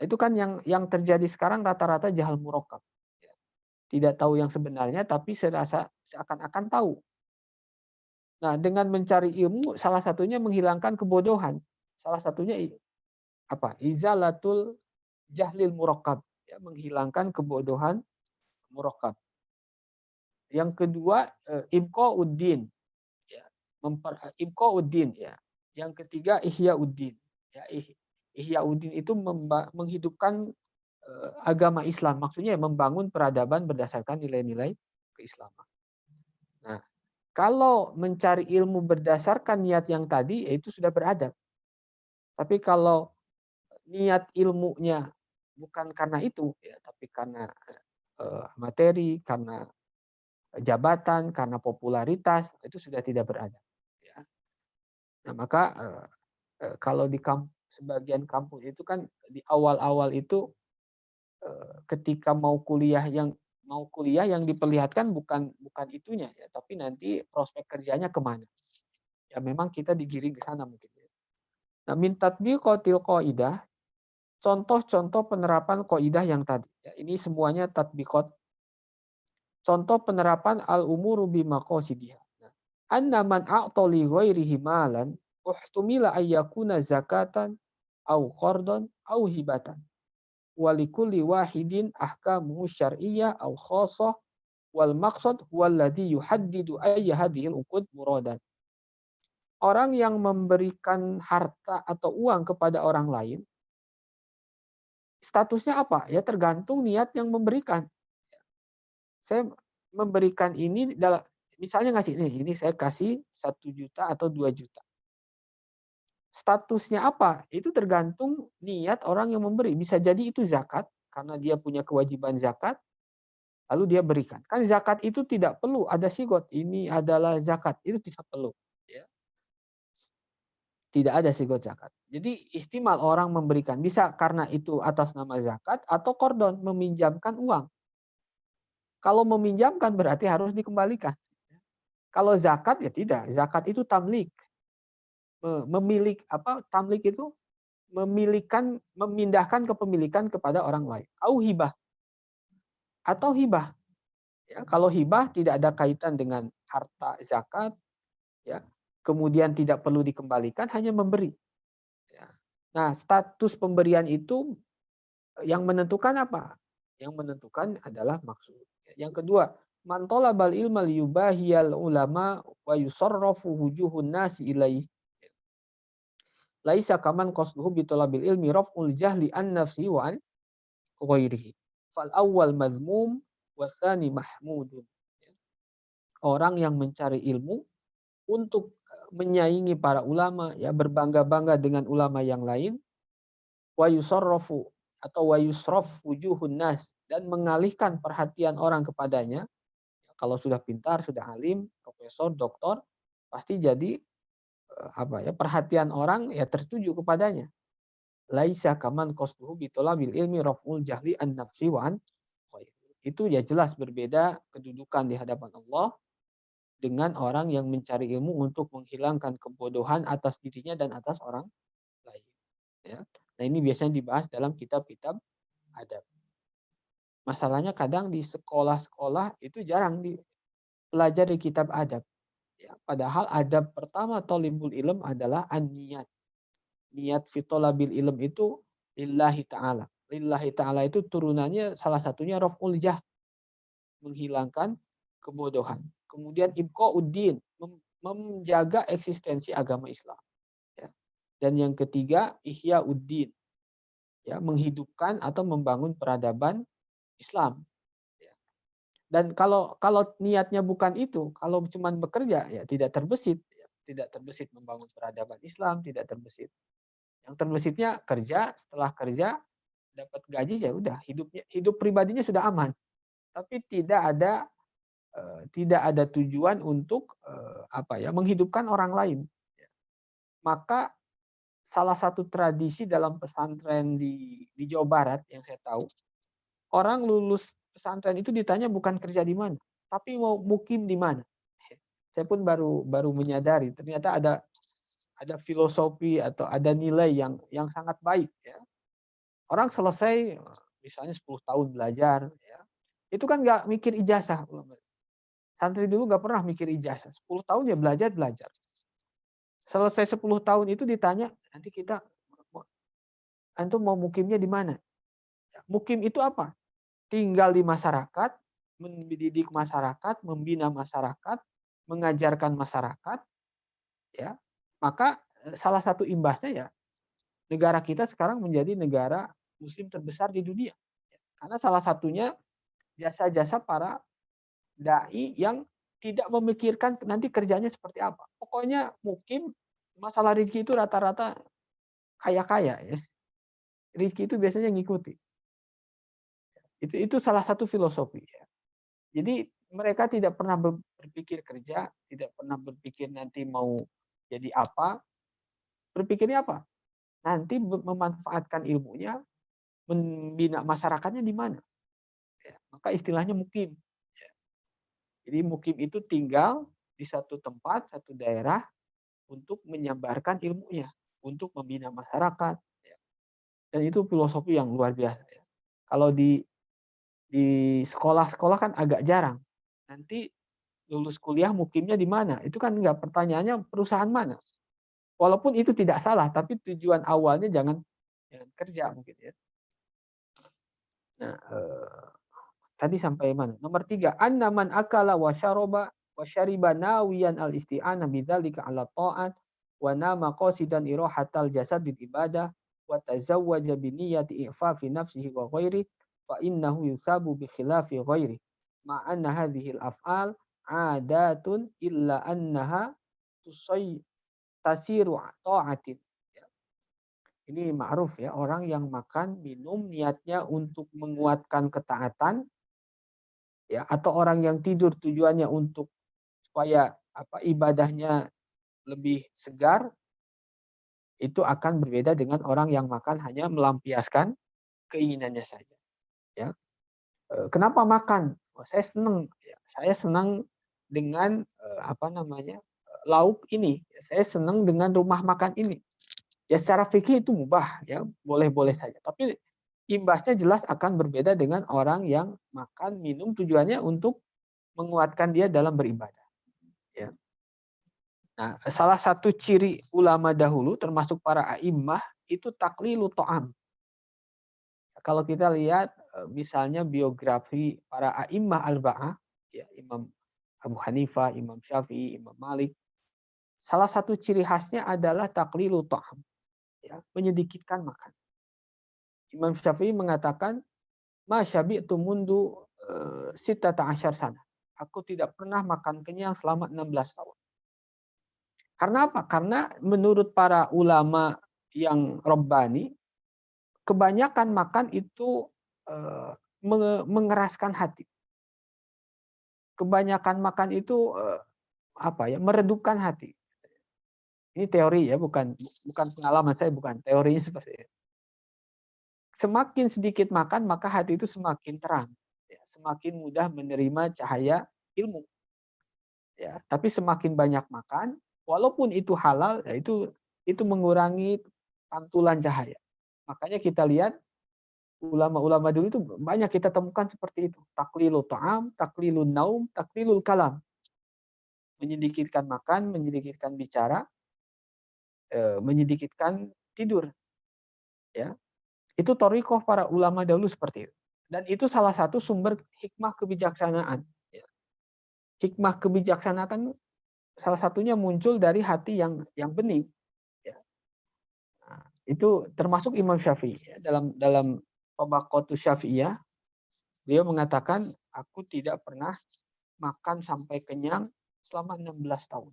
Itu kan yang terjadi sekarang rata-rata jahal murakkab. Tidak tahu yang sebenarnya, tapi serasa seakan-akan tahu. Nah, dengan mencari ilmu, salah satunya menghilangkan kebodohan. Salah satunya apa? Izalatul jahlil murakkab, ya, menghilangkan kebodohan murakkab. Yang kedua, ibqauddin, ya, ibqauddin, ya. Yang ketiga, ihyauddin, ya. Ihyauddin itu menghidupkan agama Islam, maksudnya membangun peradaban berdasarkan nilai-nilai keislaman. Nah, kalau mencari ilmu berdasarkan niat yang tadi, itu sudah beradab. Tapi kalau niat ilmunya bukan karena itu, ya, tapi karena materi, karena jabatan, karena popularitas, itu sudah tidak beradab. Ya. Nah, maka kalau di sebagian kampus itu kan di awal-awal itu ketika mau kuliah yang diperlihatkan bukan itunya, ya, tapi nanti prospek kerjanya kemana. Ya memang kita digiring ke sana mungkin. Nah, min tatbiqatil qaidah, contoh-contoh penerapan qaidah yang tadi. Ya, ini semuanya tatbiqat. Contoh penerapan al-umuru bimaqasidiha. Nah, anna man a'ta li ghairihi malan uhtumila ayyakuna zakatan au qardan au hibatan. Walikulli wahidin ahkamuhu syar'iyyah au khassah wal maqsad huwallazi yuhaddidu ayya hadhil uqud muradan. Orang yang memberikan harta atau uang kepada orang lain, statusnya apa? Ya tergantung niat yang memberikan. Saya memberikan ini misalnya ngasih ini saya kasih 1 juta atau 2 juta. statusnya apa? Itu tergantung niat orang yang memberi. Bisa jadi itu zakat, karena dia punya kewajiban zakat, lalu dia berikan. Kan zakat itu tidak perlu ada sigot, ini adalah zakat, itu tidak perlu. Ya. Tidak ada sigot zakat. Jadi ihtimal orang memberikan. Bisa karena itu atas nama zakat atau kordon, meminjamkan uang. Kalau meminjamkan berarti harus dikembalikan. Kalau zakat ya tidak. Zakat itu tamlik. Memilik apa tamlik itu memindahkan kepemilikan kepada orang lain. Au hibah atau hibah. Ya, kalau hibah tidak ada kaitan dengan harta zakat, ya. Kemudian tidak perlu dikembalikan, hanya memberi. Ya. Nah, status pemberian itu yang menentukan apa? Yang menentukan adalah maksud. Yang kedua, man talabal ilma liyubahiyal ulama wa yusarrafu wujuhun nasi ilaih. Laisa kaman qasduhu bi talabil ilmi raf'ul jahli an nafsi wa an ghairihi. Fal awwal mazmum wa tsani mahmudun. Orang yang mencari ilmu untuk menyaingi para ulama, ya berbangga-bangga dengan ulama yang lain, wa yusarrafu atau wa yusraf wujuhun nas, dan mengalihkan perhatian orang kepadanya. Kalau sudah pintar, sudah alim, profesor, doktor, pasti jadi apa ya, perhatian orang ya tertuju kepadanya. Laisa kaman qasduhu bi talabil ilmi raf'ul jahli an nafsi wa an ghairi. Itu ya jelas berbeda kedudukan di hadapan Allah dengan orang yang mencari ilmu untuk menghilangkan kebodohan atas dirinya dan atas orang lain. Ya. Nah ini biasanya dibahas dalam kitab-kitab adab. Masalahnya kadang di sekolah-sekolah itu jarang dipelajari kitab adab. Ya, padahal adab pertama thalibul ilm adalah an-niyat. Niat fitolabil ilm itu lillahi ta'ala. Lillahi ta'ala itu turunannya salah satunya raf'ul jah, menghilangkan kebodohan. Kemudian ibqa'uddin, menjaga eksistensi agama Islam. Ya. Dan yang ketiga ihya'uddin, ya, menghidupkan atau membangun peradaban Islam. Ya. Dan kalau niatnya bukan itu, kalau cuma bekerja ya tidak terbesit, ya. Tidak terbesit membangun peradaban Islam, tidak terbesit. Yang terbesitnya kerja, setelah kerja dapat gaji ya udah, hidup pribadinya sudah aman. Tapi tidak ada tujuan untuk apa ya, menghidupkan orang lain. Maka salah satu tradisi dalam pesantren di Jawa Barat yang saya tahu, orang lulus pesantren itu ditanya bukan kerja di mana, tapi mau mukim di mana. Saya pun baru baru menyadari ternyata ada filosofi atau ada nilai yang sangat baik. Ya. Orang selesai misalnya 10 tahun belajar, ya, itu kan nggak mikir ijazah. Santri dulu nggak pernah mikir ijazah. 10 tahun ya belajar belajar. Selesai 10 tahun itu ditanya, nanti kita antum mau mukimnya di mana? Mukim itu apa? Tinggal di masyarakat, mendidik masyarakat, membina masyarakat, mengajarkan masyarakat, ya. Maka salah satu imbasnya ya negara kita sekarang menjadi negara muslim terbesar di dunia. Karena salah satunya jasa-jasa para dai yang tidak memikirkan nanti kerjanya seperti apa. Pokoknya mungkin masalah rezeki itu rata-rata kaya-kaya ya. Rezeki itu biasanya ngikuti. Itu salah satu filosofi ya. Jadi mereka tidak pernah berpikir kerja, tidak pernah berpikir nanti mau jadi apa. Berpikirnya apa? Nanti memanfaatkan ilmunya, membina masyarakatnya di mana. Ya, maka istilahnya mukim. Ya. Jadi mukim itu tinggal di satu tempat, satu daerah untuk menyebarkan ilmunya, untuk membina masyarakat. Ya. Dan itu filosofi yang luar biasa. Ya. Kalau di sekolah-sekolah kan agak jarang. Nanti lulus kuliah mukimnya di mana? Itu kan enggak, pertanyaannya perusahaan mana? Walaupun itu tidak salah, tapi tujuan awalnya jangan kerja mungkin ya. Nah, tadi sampai mana? Nomor 3, anna man akala wa syaraba wa syariba nawiyan al isti'anah bidzalika ala ta'at wa nama qasidan irahatal jasad lil ibadah wa tazawwaja bi niyyati i'fafi nafsihi wa ghairi fa innahu yusabu bi khilafi ghairi ma anna hadhihi al af'al adatun illa annaha tusay tasiru ta'atin. Ini ma'ruf ya, orang yang makan, minum niatnya untuk menguatkan ketaatan ya, atau orang yang tidur tujuannya untuk supaya ibadahnya lebih segar, itu akan berbeda dengan orang yang makan hanya melampiaskan keinginannya saja ya. Kenapa makan? Oh, saya senang ya, saya senang dengan lauk ini. Saya senang dengan rumah makan ini. Ya secara fikih itu mubah ya, boleh-boleh saja. Tapi imbasnya jelas akan berbeda dengan orang yang makan, minum tujuannya untuk menguatkan dia dalam beribadah ya. Nah, salah satu ciri ulama dahulu termasuk para a'immah itu taklilu ta'am. Kalau kita lihat misalnya biografi para a'immah arba'ah, ya, Imam Abu Hanifah, Imam Syafi'i, Imam Malik, salah satu ciri khasnya adalah taklilu ta'am, ya, menyedikitkan makan. Imam Syafi'i mengatakan, "Ma syabi'tu mundu sittata asyar sana." Aku tidak pernah makan kenyang selama 16 tahun. Karena apa? Karena menurut para ulama yang Rabbani, kebanyakan makan itu mengeraskan hati. Kebanyakan makan itu meredupkan hati. Ini teori ya, bukan bukan pengalaman saya, bukan teorinya seperti itu. Semakin sedikit makan maka hati itu semakin terang, ya, semakin mudah menerima cahaya ilmu. Ya, tapi semakin banyak makan, walaupun itu halal, ya itu mengurangi pantulan cahaya. Makanya kita lihat ulama-ulama dulu itu banyak kita temukan seperti itu. Taklilul ta'am, taklilul naum, taklilul kalam. Menyedikitkan makan, menyedikitkan bicara, menyedikitkan tidur. Ya, itu thariqah para ulama dahulu seperti itu. Dan itu salah satu sumber hikmah kebijaksanaan. Ya. Hikmah kebijaksanaan salah satunya muncul dari hati yang bening. Ya. Nah, itu termasuk Imam Syafi'i. Ya. Dalam Tabaqatus Syafi'iyah, beliau mengatakan, aku tidak pernah makan sampai kenyang selama 16 tahun.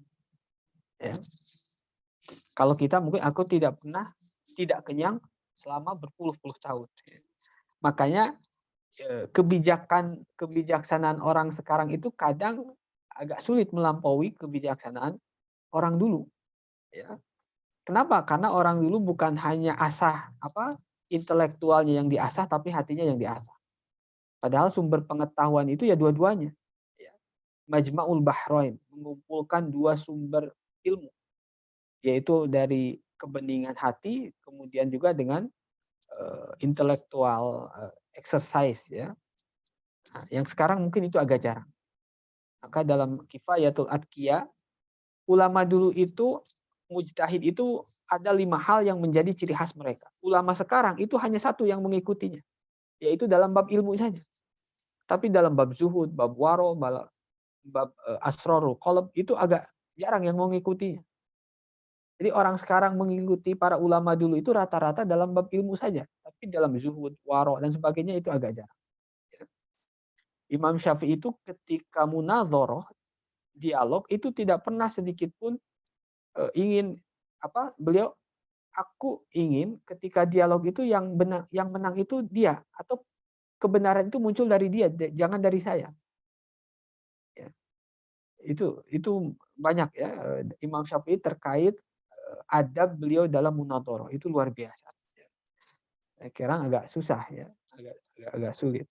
Ya. Kalau kita mungkin aku tidak pernah tidak kenyang selama berpuluh-puluh tahun. Makanya kebijaksanaan orang sekarang itu kadang agak sulit melampaui kebijaksanaan orang dulu. Ya. Kenapa? Karena orang dulu bukan hanya intelektualnya yang diasah, tapi hatinya yang diasah. Padahal sumber pengetahuan itu ya dua-duanya. Ya. Majma'ul Bahrain, mengumpulkan dua sumber ilmu, yaitu dari kebeningan hati, kemudian juga dengan intelektual exercise ya. Nah, yang sekarang mungkin itu agak jarang. Maka dalam Kifayatul Atqiya, ulama dulu itu mujtahid itu ada 5 hal yang menjadi ciri khas mereka. Ulama sekarang itu hanya satu yang mengikutinya, yaitu dalam bab ilmu saja. Tapi dalam bab zuhud, bab waro, bab asrarul qalb itu agak jarang yang mengikutinya. Jadi orang sekarang mengikuti para ulama dulu itu rata-rata dalam bab ilmu saja, tapi dalam zuhud, waro dan sebagainya itu agak jarang. Imam Syafi'i itu ketika munadharah, dialog itu tidak pernah sedikit pun ingin beliau, aku ingin ketika dialog itu yang menang itu dia, atau kebenaran itu muncul dari dia, jangan dari saya. Ya. Itu banyak ya Imam Syafi'i terkait adab beliau dalam munadharah itu luar biasa. Saya kira agak susah ya, agak sulit.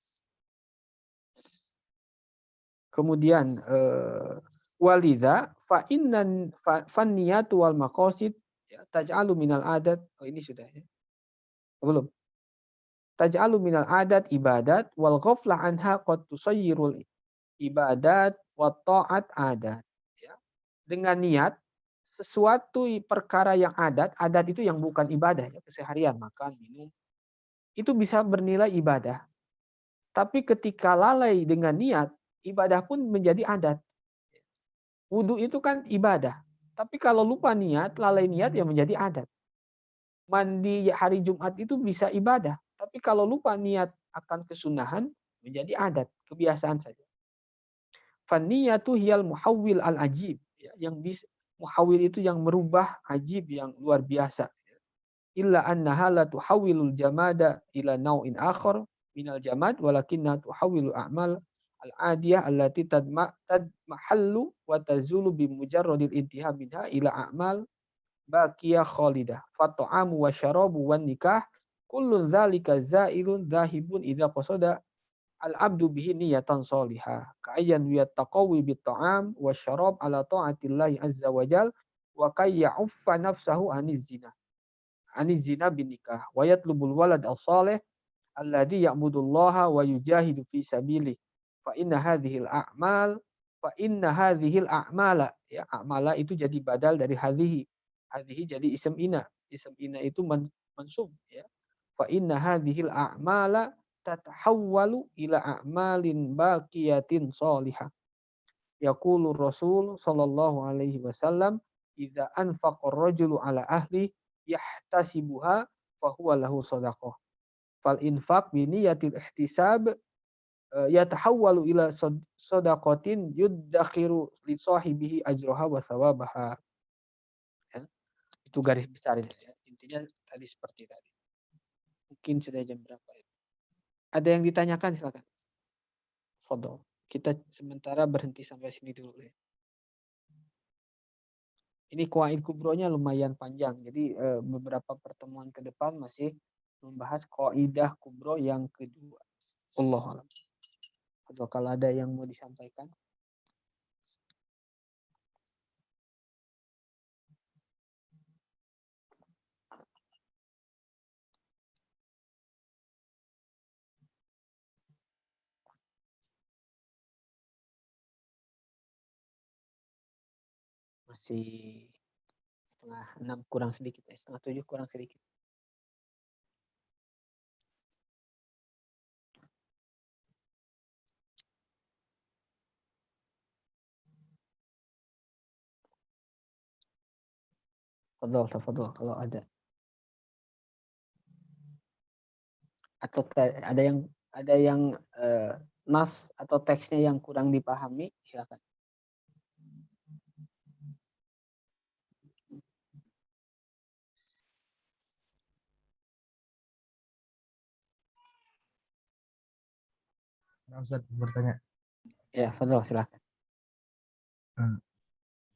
Kemudian walidha fa innan fanniyatu wal maqasid ya, taj'alu minal adat. Oh ini sudah ya. Belum. Taj'alu minal adat ibadat wal ghaflah anha qad tusayyirul ibadat wa ta'at adat. Ya. Dengan niat sesuatu perkara yang adat itu yang bukan ibadah ya, keseharian makan, minum, itu bisa bernilai ibadah. Tapi ketika lalai dengan niat, ibadah pun menjadi adat. Wudhu itu kan ibadah. Tapi kalau lupa niat, lalai niat ya menjadi adat. Mandi hari Jumat itu bisa ibadah. Tapi kalau lupa niat akan kesunahan, menjadi adat, kebiasaan saja. Faniyatu hiyal muhawwil al-ajib. Yang muhawwil itu yang merubah ajib, yang luar biasa. illa annaha la tuhawwilul jamada ila naw'in akhar minal jamad walakinna tuhawwilu a'mal al-adiyah allati tadmahallu wa tazulu bi mujarradil intiha minha ila a'mal baqiyah khalidah fa ta'amu wa syarabu wan nikah kullun dzalika zailun dzahibun idza qasada al-abdu bihi niyatan shalihah ka'ayyan yattaqawi bit ta'am wa syarab ala ta'atillahi azza wa jal wa kay ya'uffa nafsahu aniz zina bin nikah wa yatlubul walad as-salih alladhi ya'budullaha wa yujahidu fi sabilih fa inna hadhil a'mala ya a'mala itu jadi badal dari hadhihi jadi ism ina itu mansub ya fa inna hadhil a'mala tatahawwalu ila a'malin baqiyatin shalihah yaqulu rasul sallallahu alaihi wasallam idza anfaqa ar-rajulu ala ahli yahtasibuha fa huwa lahu shadaqah fal infaq bi niyatil ihtisab yatahawwalu ila shadaqatin yuddakhiru li sahibihi ajraha wa thawabaha ya, itu garis besar ya. Intinya tadi seperti tadi. Mungkin sudah jam berapa ya? Ada yang ditanyakan silakan. Fadhol. Kita sementara berhenti sampai sini dulu ya. Ini Qawaid Kubronya lumayan panjang. Jadi beberapa pertemuan ke depan masih membahas Qaidah Kubro yang kedua. Allahu a'lam. Kalau ada yang mau disampaikan. Masih 5:30 kurang sedikit, 6:30 kurang sedikit. Tafadhol kalau ada. Atau ada yang nas atau teksnya yang kurang dipahami, silakan. Ustaz bertanya. Ya, fadhol silakan.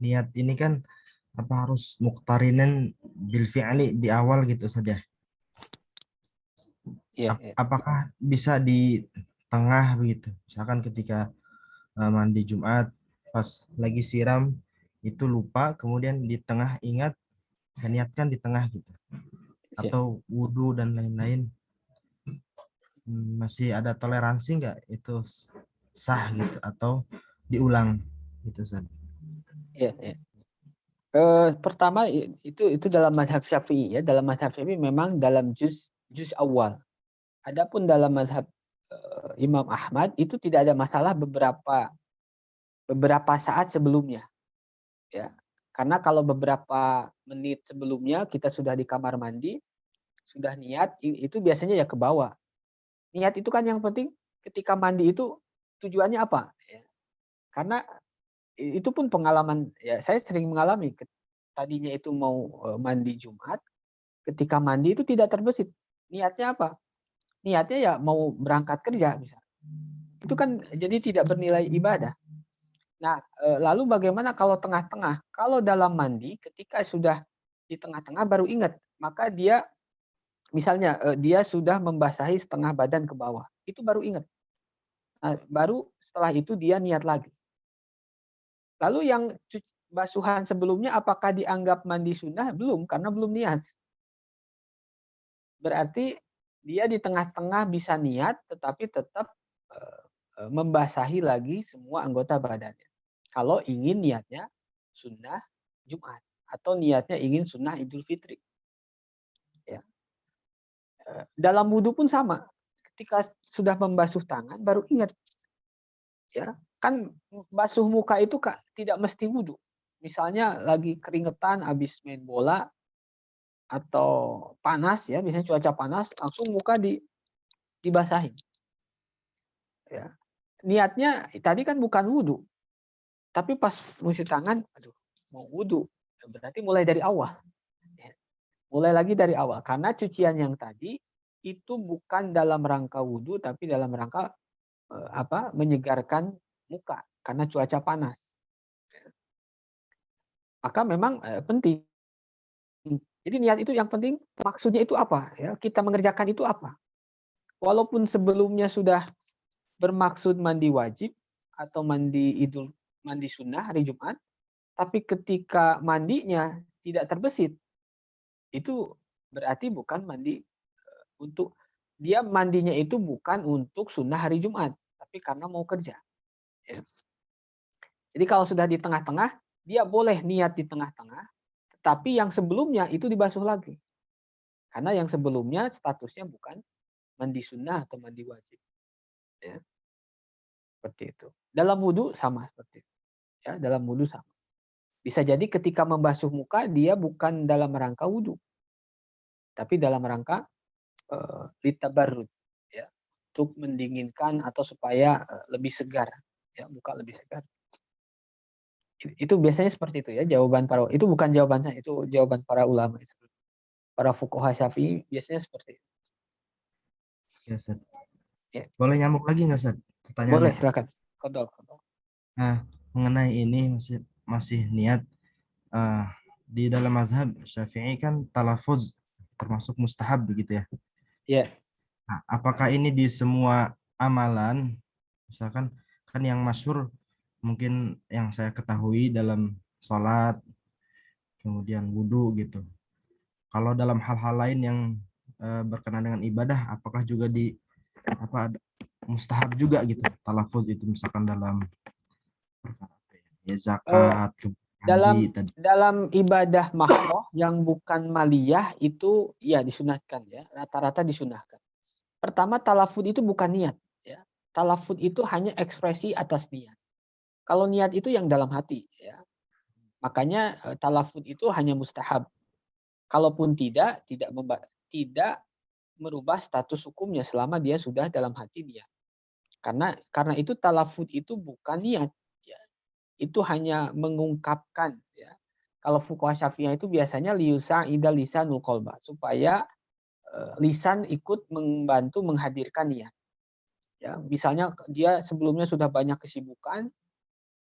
Niat ini kan apa harus muqtarinan bil fi'li di awal gitu saja? Ya, Apakah bisa di tengah begitu? Misalkan ketika mandi Jumat pas lagi siram itu lupa, kemudian di tengah ingat, saya niatkan di tengah gitu. Atau wudhu dan lain-lain. Masih ada toleransi nggak itu sah gitu atau diulang gitu Ustaz? Ya. Pertama itu dalam mazhab Syafi'i ya. Dalam mazhab Syafi'i memang dalam juz awal. Adapun dalam mazhab Imam Ahmad itu tidak ada masalah beberapa saat sebelumnya. Ya. Karena kalau beberapa menit sebelumnya kita sudah di kamar mandi, sudah niat, itu biasanya ya ke bawah. Niat itu kan yang penting ketika mandi itu tujuannya apa? Ya. Karena itu pun pengalaman ya, saya sering mengalami tadinya itu mau mandi Jumat, ketika mandi itu tidak terbesit. Niatnya apa? Niatnya ya mau berangkat kerja misalnya. Itu kan jadi tidak bernilai ibadah. Nah, lalu bagaimana kalau tengah-tengah? Kalau dalam mandi ketika sudah di tengah-tengah baru ingat, maka dia misalnya dia sudah membasahi setengah badan ke bawah, itu baru ingat. Nah, baru setelah itu dia niat lagi. Lalu yang basuhan sebelumnya apakah dianggap mandi sunnah? Belum, karena belum niat. Berarti dia di tengah-tengah bisa niat, tetapi tetap membasahi lagi semua anggota badannya. Kalau ingin niatnya sunnah Jumat atau niatnya ingin sunnah Idul Fitri. Ya. Dalam wudhu pun sama. Ketika sudah membasuh tangan baru ingat. Ya, kan basuh muka itu tidak mesti wudhu. Misalnya lagi keringetan habis main bola atau panas ya, biasanya cuaca panas langsung muka dibasahin. Ya. Niatnya tadi kan bukan wudhu. Tapi pas cuci tangan, aduh mau wudhu. Berarti mulai dari awal. Ya. Mulai lagi dari awal. Karena cucian yang tadi itu bukan dalam rangka wudhu, tapi dalam rangka menyegarkan muka karena cuaca panas. Maka memang penting. Jadi niat itu yang penting, maksudnya itu apa? Ya, kita mengerjakan itu apa? Walaupun sebelumnya sudah bermaksud mandi wajib atau mandi sunnah hari Jumat, tapi ketika mandinya tidak terbesit, itu berarti bukan mandi untuk dia mandinya itu bukan untuk sunnah hari Jumat, tapi karena mau kerja. Ya. Jadi kalau sudah di tengah-tengah, dia boleh niat di tengah-tengah, tetapi yang sebelumnya itu dibasuh lagi. Karena yang sebelumnya statusnya bukan mandi sunnah atau mandi wajib. Ya. Seperti itu. Dalam wudhu sama seperti itu. Ya, dalam wudhu sama. Bisa jadi ketika membasuh muka, dia bukan dalam rangka wudhu, tapi dalam rangka litabarrud, ya, untuk mendinginkan atau supaya lebih segar, ya, muka lebih segar. Itu biasanya seperti itu ya jawaban para, itu bukan jawaban saya, itu jawaban para ulama, para fuqaha Syafi'i biasanya seperti itu. Ya, Ustaz. Ya. Boleh nyambung lagi nggak, Ustaz? Pertanyaannya. Boleh, silakan. Kodok. Nah, mengenai ini masih niat di dalam mazhab Syafi'i kan talafuz termasuk mustahab begitu ya. Ya. Nah, apakah ini di semua amalan, misalkan kan yang masyhur mungkin yang saya ketahui dalam sholat, kemudian wudhu gitu. Kalau dalam hal-hal lain yang berkenaan dengan ibadah, apakah juga mustahab juga gitu talafuz itu, misalkan dalam zakat, Dalam tadi. dalam ibadah mahdoh yang bukan maliyah itu ya disunahkan ya, rata-rata disunahkan. Pertama, talafud itu bukan niat ya. Talafud itu hanya ekspresi atas niat. Kalau niat itu yang dalam hati ya. Makanya talafud itu hanya mustahab. Kalaupun tidak merubah status hukumnya selama dia sudah dalam hati dia. Karena itu talafud itu bukan niat ya. Itu hanya mengungkapkan ya. Kalau fuqaha Syafi'iyah itu biasanya liyusa'ida lisanul qalba, supaya lisan ikut membantu menghadirkan niat. Ya, misalnya dia sebelumnya sudah banyak kesibukan,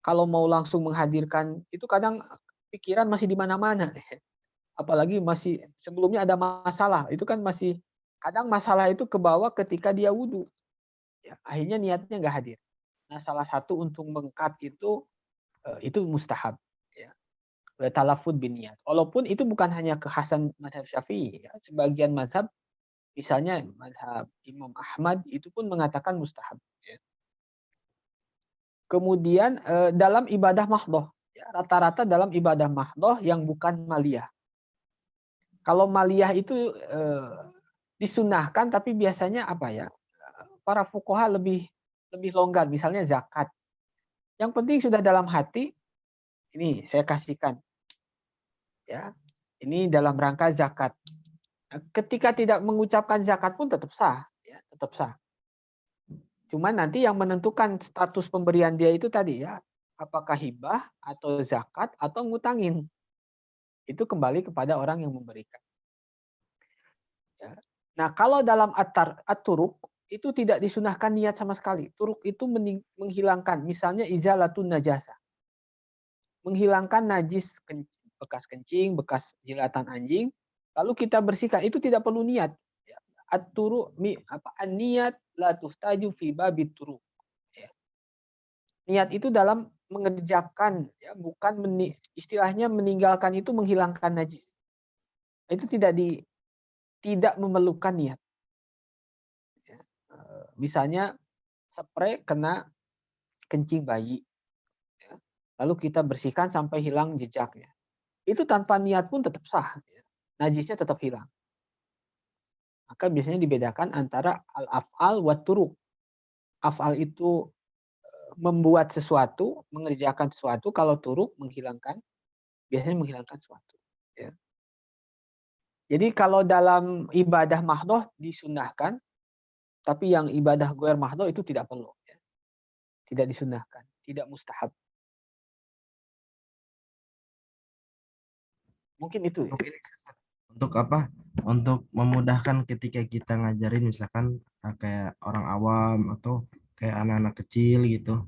kalau mau langsung menghadirkan itu kadang pikiran masih di mana-mana. Apalagi masih sebelumnya ada masalah, itu kan masih kadang masalah itu kebawa ketika dia wudhu. Ya, akhirnya niatnya nggak hadir. Nah, salah satu untuk mengkat itu mustahab. Ya. Talafud bin niat. Walaupun itu bukan hanya kekhasan mazhab Syafi'i. Ya. Sebagian mazhab, misalnya mazhab Imam Ahmad, itu pun mengatakan mustahab. Ya. Kemudian dalam ibadah mahdoh. Ya, rata-rata dalam ibadah mahdoh yang bukan maliyah. Kalau maliyah itu disunahkan, tapi biasanya apa ya? Para fuqaha lebih longgar, misalnya zakat. Yang penting sudah dalam hati, ini saya kasihkan. Ya. Ini dalam rangka zakat. Ketika tidak mengucapkan zakat pun tetap sah, ya, tetap sah. Cuman nanti yang menentukan status pemberian dia itu tadi ya, apakah hibah atau zakat atau ngutangin. Itu kembali kepada orang yang memberikan. Ya. Nah, kalau dalam at-turuk itu tidak disunahkan niat sama sekali. Turuk itu menghilangkan, misalnya izalatun najasa. Menghilangkan najis, bekas kencing, bekas jilatan anjing, lalu kita bersihkan, itu tidak perlu niat. At-turuk an-niat la tuhtaju fi babit turuk. Ya. Niat itu dalam mengerjakan, ya, bukan istilahnya meninggalkan itu menghilangkan najis. Itu tidak memerlukan niat. Ya. Misalnya spray kena kencing bayi, ya. Lalu kita bersihkan sampai hilang jejaknya. Itu tanpa niat pun tetap sah. Ya. Najisnya tetap hilang. Maka biasanya dibedakan antara al-af'al wa turuk. Af'al itu membuat sesuatu, mengerjakan sesuatu. Kalau turuk biasanya menghilangkan sesuatu. Ya. Jadi kalau dalam ibadah mahdoh disunahkan, tapi yang ibadah goer mahdoh itu tidak perlu. Ya. Tidak disunahkan, tidak mustahab. Mungkin itu. Ya. untuk apa? Untuk memudahkan ketika kita ngajarin misalkan kayak orang awam atau kayak anak-anak kecil gitu.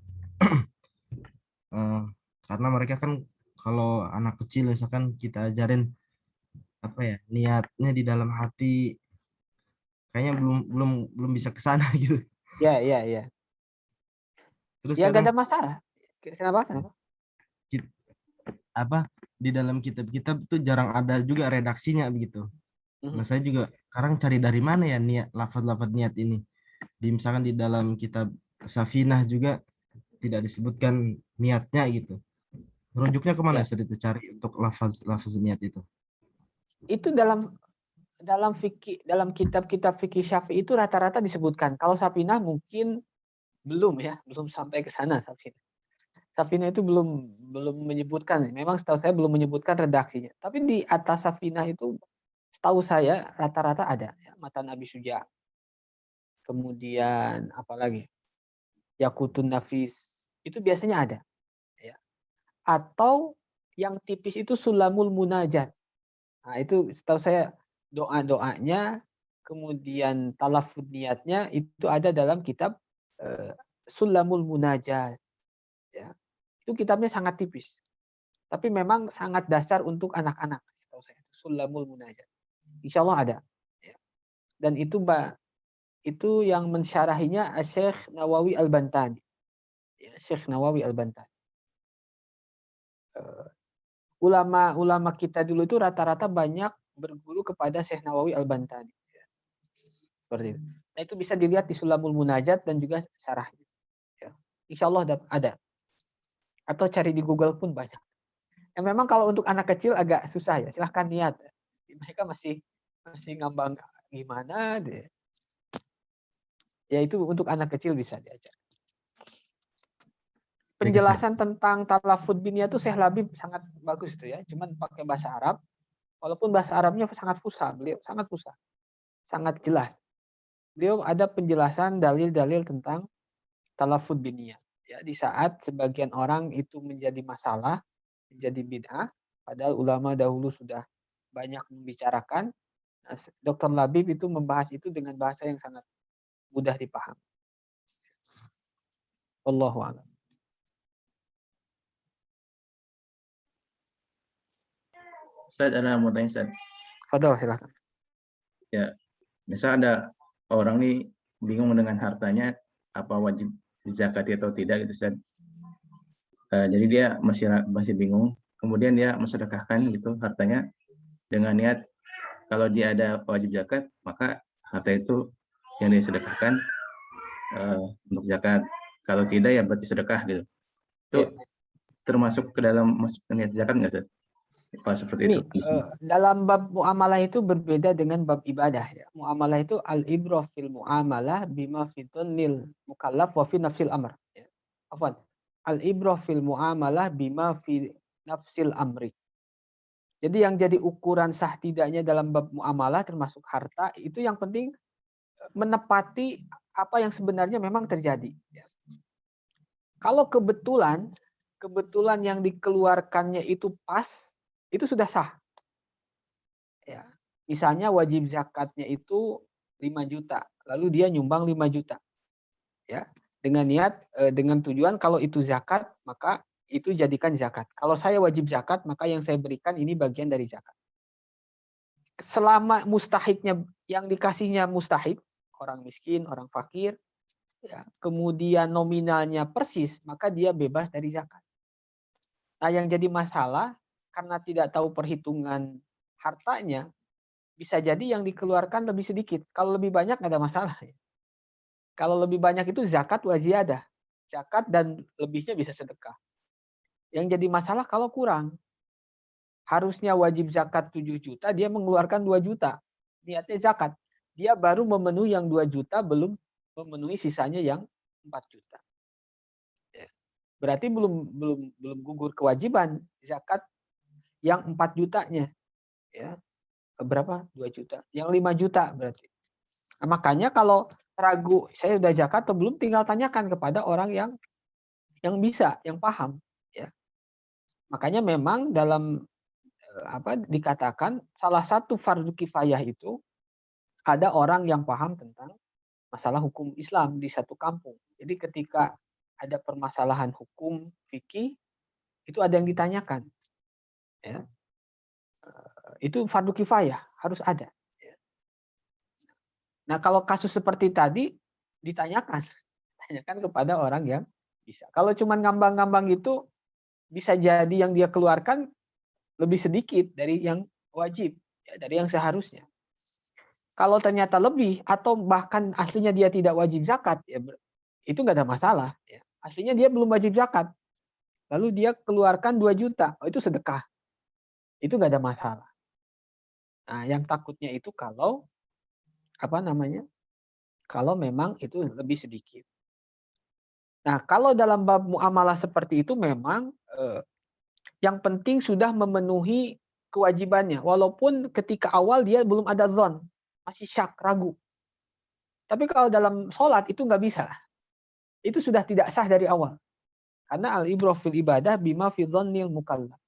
Eh, karena mereka kan kalau anak kecil misalkan kita ajarin apa ya niatnya di dalam hati kayaknya belum bisa ke sana gitu. Ya, ya, ya. Terus Ya, nggak kadang ada masalah. Kenapa? Kenapa? kit- apa di dalam kitab-kitab tuh jarang ada juga redaksinya begitu. Nah, Mhm. saya juga sekarang cari dari mana ya niat lafaz-lafaz niat ini. Misalkan di dalam kitab Safinah juga tidak disebutkan niatnya gitu. Rujuknya kemana Ya, Ustaz itu cari untuk lafaz niat itu? itu dalam kitab-kitab fikih Syafi'i itu rata-rata disebutkan. Kalau Safinah mungkin belum ya, belum sampai ke sana Safinah. Safinah itu belum menyebutkan. Memang setahu saya belum menyebutkan redaksinya. Tapi di atas Safinah itu setahu saya rata-rata ada ya, Matan Abi Suja. Kemudian apalagi? Yakutun Nafis. Itu biasanya ada ya. Atau yang tipis itu Sulamul Munajat. Nah, itu setahu saya doa-doanya, kemudian talafud niatnya itu ada dalam kitab eh, Sulamul Munajat. Ya. Itu kitabnya sangat tipis. Tapi memang sangat dasar untuk anak-anak, setahu saya. Sulamul Munajat. Insya Allah ada. Ya. Dan itu yang mensyarahinya Syekh Nawawi Al-Bantani. Ya, Syekh Nawawi Al-Bantani. Ulama-ulama kita dulu itu rata-rata banyak berguru kepada Syekh Nawawi Al-Bantani. Seperti itu. Nah, itu bisa dilihat di Sulamul Munajat dan juga syarahnya. Ya. Insya Allah ada. Atau cari di Google pun banyak. Ya, memang kalau untuk anak kecil agak susah ya. Silahkan niat. Mereka masih ngambang gimana deh. Ya itu untuk anak kecil bisa diajar. Oke, Ustaz. Penjelasan tentang talafud biniyah itu Syekh Labib sangat bagus itu ya. Cuman pakai bahasa Arab. Walaupun bahasa Arabnya sangat fusha, beliau sangat fusha, sangat jelas. Beliau ada penjelasan dalil-dalil tentang talafud biniyah. Ya, di saat sebagian orang itu menjadi masalah, menjadi bid'ah, padahal ulama dahulu sudah banyak membicarakan. Nah, Dr. Labib itu membahas itu dengan bahasa yang sangat mudah dipahami. Wallahu a'lam. Ustaz, ada mau tanya Ustaz. Fadal, silakan. Ya, misal ada orang nih bingung dengan hartanya apa wajib dizakati atau tidak gitu Ustaz. Jadi dia masih bingung. Kemudian dia mensedekahkan gitu hartanya dengan niat kalau dia ada wajib zakat maka harta itu yang disedekahkan untuk zakat. Kalau tidak ya berarti sedekah gitu. Itu Ya. termasuk ke dalam niat zakat nggak Ustaz? Kalau seperti Ini itu. dalam bab muamalah itu berbeda dengan bab ibadah ya. Muamalah itu al-ibrah fil muamalah bima fi dhunnil mukallaf wa fi nafsil amr. Ya. Afwan. Al-ibrah fil muamalah bima fi nafsil amri. Jadi yang jadi ukuran sah tidaknya dalam bab muamalah termasuk harta itu yang penting menepati apa yang sebenarnya memang terjadi. Ya. Kalau kebetulan yang dikeluarkannya itu pas, itu sudah sah. Ya. Misalnya wajib zakatnya itu 5 juta, lalu dia nyumbang 5 juta. Ya. Dengan niat, dengan tujuan kalau itu zakat, maka itu jadikan zakat. Kalau saya wajib zakat, maka yang saya berikan ini bagian dari zakat. Selama mustahiknya, yang dikasihnya mustahik, orang miskin, orang fakir, ya, kemudian nominalnya persis, maka dia bebas dari zakat. Nah, yang jadi masalah, karena tidak tahu perhitungan hartanya, bisa jadi yang dikeluarkan lebih sedikit. Kalau lebih banyak nggak ada masalah. Kalau lebih banyak itu zakat waziyadah. Zakat dan lebihnya bisa sedekah. Yang jadi masalah kalau kurang. Harusnya wajib zakat 7 juta, dia mengeluarkan 2 juta. Niatnya zakat. Dia baru memenuhi yang 2 juta, belum memenuhi sisanya yang 4 juta. Berarti belum gugur kewajiban zakat yang 4 jutanya. Ya. Berapa? 2 juta. Yang 5 juta berarti. Nah, makanya kalau ragu saya sudah zakat atau belum, tinggal tanyakan kepada orang yang bisa, yang paham. Ya. Makanya memang dalam dikatakan salah satu fardu kifayah itu ada orang yang paham tentang masalah hukum Islam di satu kampung. Jadi ketika ada permasalahan hukum fikih itu ada yang ditanyakan, ya. Itu fardu kifayah harus ada. Ya. Nah kalau kasus seperti tadi ditanyakan kepada orang yang bisa. Kalau cuma ngambang-ngambang itu bisa jadi yang dia keluarkan lebih sedikit dari yang wajib, ya, dari yang seharusnya. Kalau ternyata lebih atau bahkan aslinya dia tidak wajib zakat, ya itu nggak ada masalah. Ya. Aslinya dia belum wajib zakat, lalu dia keluarkan 2 juta, itu sedekah, itu nggak ada masalah. Nah, yang takutnya itu kalau kalau memang itu lebih sedikit. Nah, kalau dalam bab muamalah seperti itu memang yang penting sudah memenuhi kewajibannya, walaupun ketika awal dia belum ada dzon, masih syak, ragu. Tapi kalau dalam sholat itu nggak bisa. Itu sudah tidak sah dari awal. Karena al-ibrah fil ibadah bima fi dhonnil mukallaf.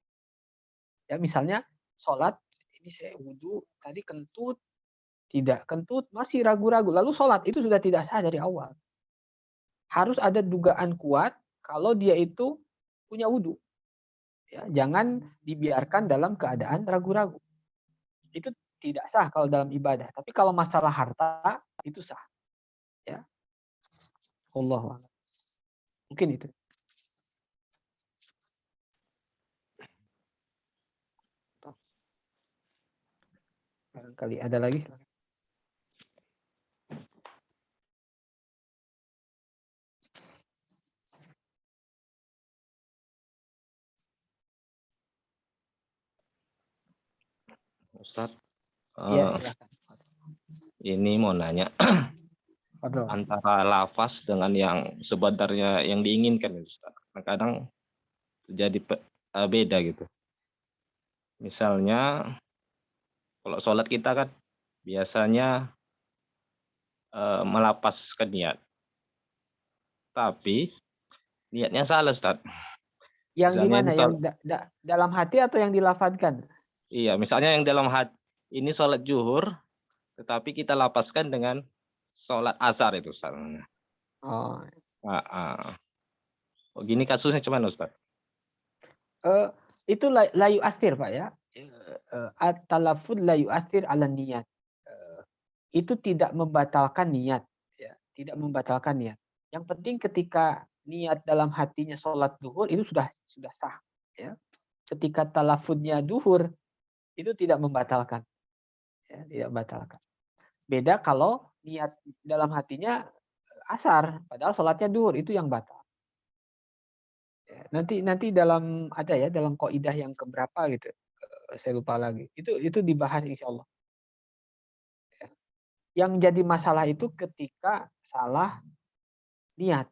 Ya, misalnya sholat, ini saya wudhu, tadi kentut, tidak kentut, masih ragu-ragu. Lalu sholat itu sudah tidak sah dari awal. Harus ada dugaan kuat kalau dia itu punya wudhu. Ya, jangan dibiarkan dalam keadaan ragu-ragu. Itu tidak sah kalau dalam ibadah. Tapi kalau masalah harta, itu sah. Ya. Allah. Mungkin itu. Barangkali ada lagi. Ustadz, Ya, silakan. ini mau nanya Betul. antara lafaz dengan yang sebenarnya yang diinginkan, Ustadz. Kadang jadi beda gitu. Misalnya kalau sholat kita kan biasanya melapaskan niat, tapi niatnya salah, Ustadz. Yang di Misalnya mana? Yang dalam hati atau yang dilafadzkan? iya, misalnya yang dalam hati ini sholat zuhur, tetapi kita lapaskan dengan sholat asar itu, Ustaz. Oh. Oh, gini kasusnya cuman, Ustaz. Itu la yu'athir, Pak, ya. At-talaffuz la yu'athir 'ala niat. Itu tidak membatalkan niat, ya. Tidak membatalkan niat. Yang penting ketika niat dalam hatinya sholat zuhur itu sudah sah, ya. Ketika talaffuznya zuhur itu tidak membatalkan. Ya, tidak membatalkan. Beda kalau niat dalam hatinya asar, padahal sholatnya zuhur, itu yang batal. Ya, nanti dalam ada ya dalam kaidah yang keberapa gitu, saya lupa lagi. Itu dibahas insya Allah. Ya. Yang jadi masalah itu ketika salah niat.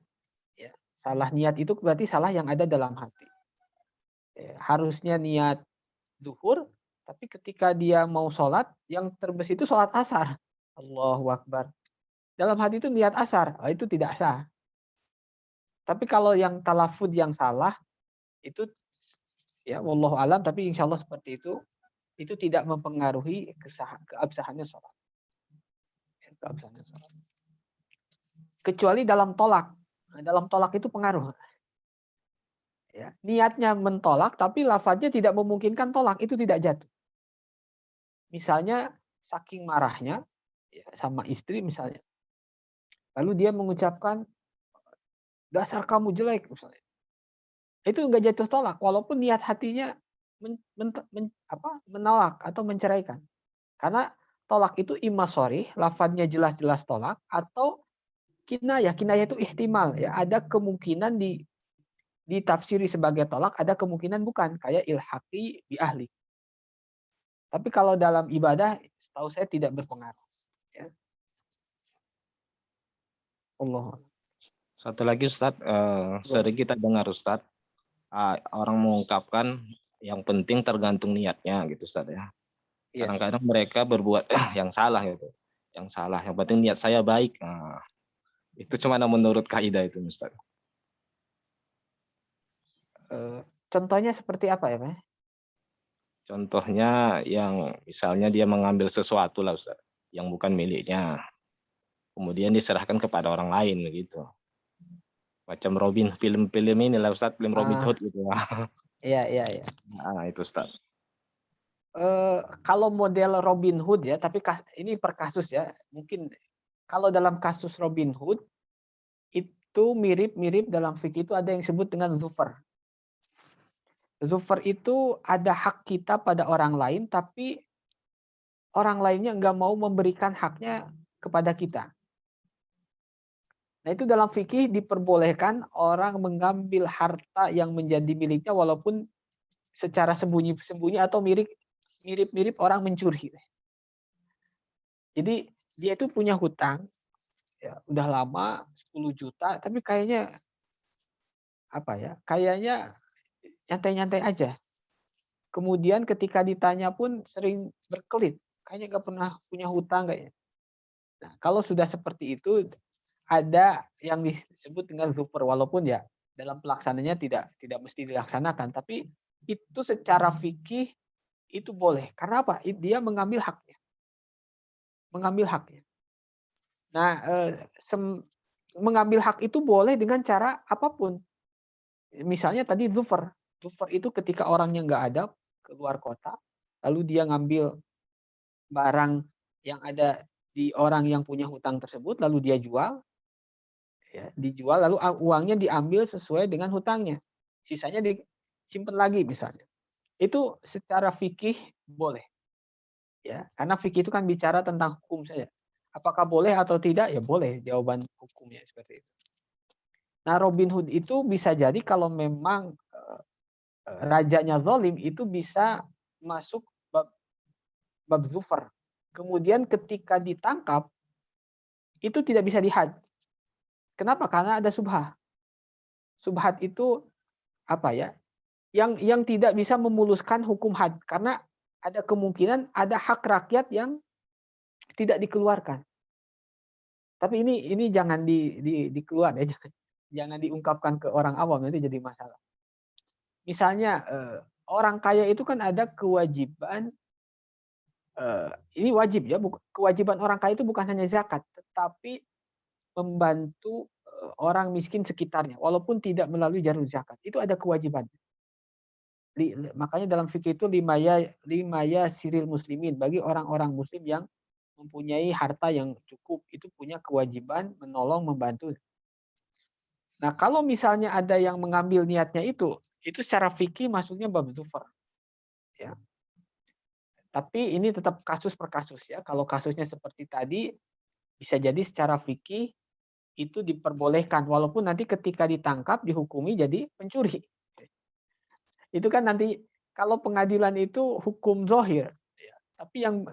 Ya. Salah niat itu berarti salah yang ada dalam hati. Ya. Harusnya niat zuhur, tapi ketika dia mau sholat, yang terbesit itu sholat asar. Allahu Akbar. Dalam hati itu niat asar, itu tidak sah. Tapi kalau yang talafud yang salah, itu ya wallahu alam, tapi insya Allah seperti itu tidak mempengaruhi keabsahannya sholat. Kecuali dalam tolak. Nah, dalam tolak itu pengaruh. Ya, niatnya mentolak, tapi lafadznya tidak memungkinkan tolak, itu tidak jatuh. Misalnya saking marahnya ya, sama istri misalnya, lalu dia mengucapkan dasar kamu jelek misalnya, itu nggak jatuh tolak, walaupun niat hatinya menolak atau menceraikan. Karena tolak itu imma sharih, lafadznya jelas-jelas tolak, atau kinayah itu ihtimal, ya ada kemungkinan ditafsiri sebagai tolak, ada kemungkinan bukan, kayak ilhaqi bi ahli. Tapi kalau dalam ibadah, setahu saya tidak berpengaruh. Ya. Allah. Satu lagi, Ustadz, sering kita dengar, Ustadz, orang mengungkapkan yang penting tergantung niatnya gitu, Ustadz ya. Kadang-kadang mereka berbuat yang salah gitu, yang salah. Yang penting niat saya baik. Nah, itu cuma menurut kaidah itu, Ustadz. Contohnya seperti apa ya, Pak? Contohnya yang misalnya dia mengambil sesuatu lah Ustaz, yang bukan miliknya. Kemudian diserahkan kepada orang lain gitu. Macam film-film inilah Ustaz, film Robin Ah, Hood gitu. iya. Nah, itu Ustaz. Kalau model Robin Hood ya, tapi ini per kasus ya. Mungkin kalau dalam kasus Robin Hood itu mirip-mirip dalam fikih itu ada yang disebut dengan zufar. Zufar itu ada hak kita pada orang lain, tapi orang lainnya nggak mau memberikan haknya kepada kita. Nah itu dalam fikih diperbolehkan orang mengambil harta yang menjadi miliknya walaupun secara sembunyi-sembunyi atau mirip-mirip orang mencuri. Jadi dia itu punya hutang, ya udah lama 10 juta, tapi kayaknya kayaknya nyantai-nyantai aja. Kemudian ketika ditanya pun sering berkelit, kayaknya nggak pernah punya hutang kayaknya. Nah, kalau sudah seperti itu ada yang disebut dengan zufar, walaupun ya dalam pelaksananya tidak mesti dilaksanakan, tapi itu secara fikih itu boleh. Karena apa? Dia mengambil haknya. Mengambil haknya. Nah, mengambil hak itu boleh dengan cara apapun. Misalnya tadi zufar. Zufar itu ketika orangnya nggak ada keluar kota, lalu dia ngambil barang yang ada di orang yang punya hutang tersebut, lalu dia jual, ya, dijual, lalu uangnya diambil sesuai dengan hutangnya, sisanya disimpan lagi misalnya. Itu secara fikih boleh, ya, karena fikih itu kan bicara tentang hukum saja. Apakah boleh atau tidak? Ya boleh, jawaban hukumnya seperti itu. Nah, Robin Hood itu bisa jadi kalau memang rajanya zalim itu bisa masuk bab zufar. Kemudian ketika ditangkap itu tidak bisa dihad. Kenapa? Karena ada subhat. Subhat itu apa ya? Yang tidak bisa memuluskan hukum had, karena ada kemungkinan ada hak rakyat yang tidak dikeluarkan. Tapi ini jangan dikeluar ya, jangan diungkapkan ke orang awam, nanti jadi masalah. Misalnya orang kaya itu kan ada kewajiban, ini wajib ya, kewajiban orang kaya itu bukan hanya zakat, tetapi membantu orang miskin sekitarnya, walaupun tidak melalui jalur zakat, itu ada kewajiban. Makanya dalam fikih itu limaya siril muslimin, bagi orang-orang muslim yang mempunyai harta yang cukup itu punya kewajiban menolong, membantu. Nah kalau misalnya ada yang mengambil niatnya itu secara fikih masuknya bab zufar, ya. Tapi ini tetap kasus per kasus ya. Kalau kasusnya seperti tadi bisa jadi secara fikih itu diperbolehkan, walaupun nanti ketika ditangkap dihukumi jadi pencuri. Itu kan nanti kalau pengadilan itu hukum zahir, ya. Tapi yang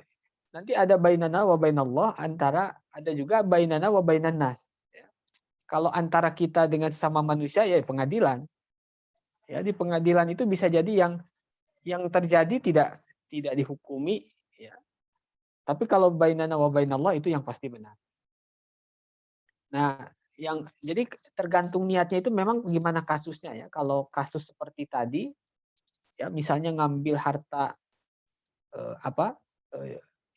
nanti ada bainana wa bainallah, ada juga bainana wa bainan nas. Ya. Kalau antara kita dengan sesama manusia ya pengadilan. Ya, di pengadilan itu bisa jadi yang terjadi tidak dihukumi, ya. Tapi kalau bainana wa bainallah itu yang pasti benar. Nah, jadi tergantung niatnya itu memang gimana kasusnya ya. Kalau kasus seperti tadi ya misalnya ngambil harta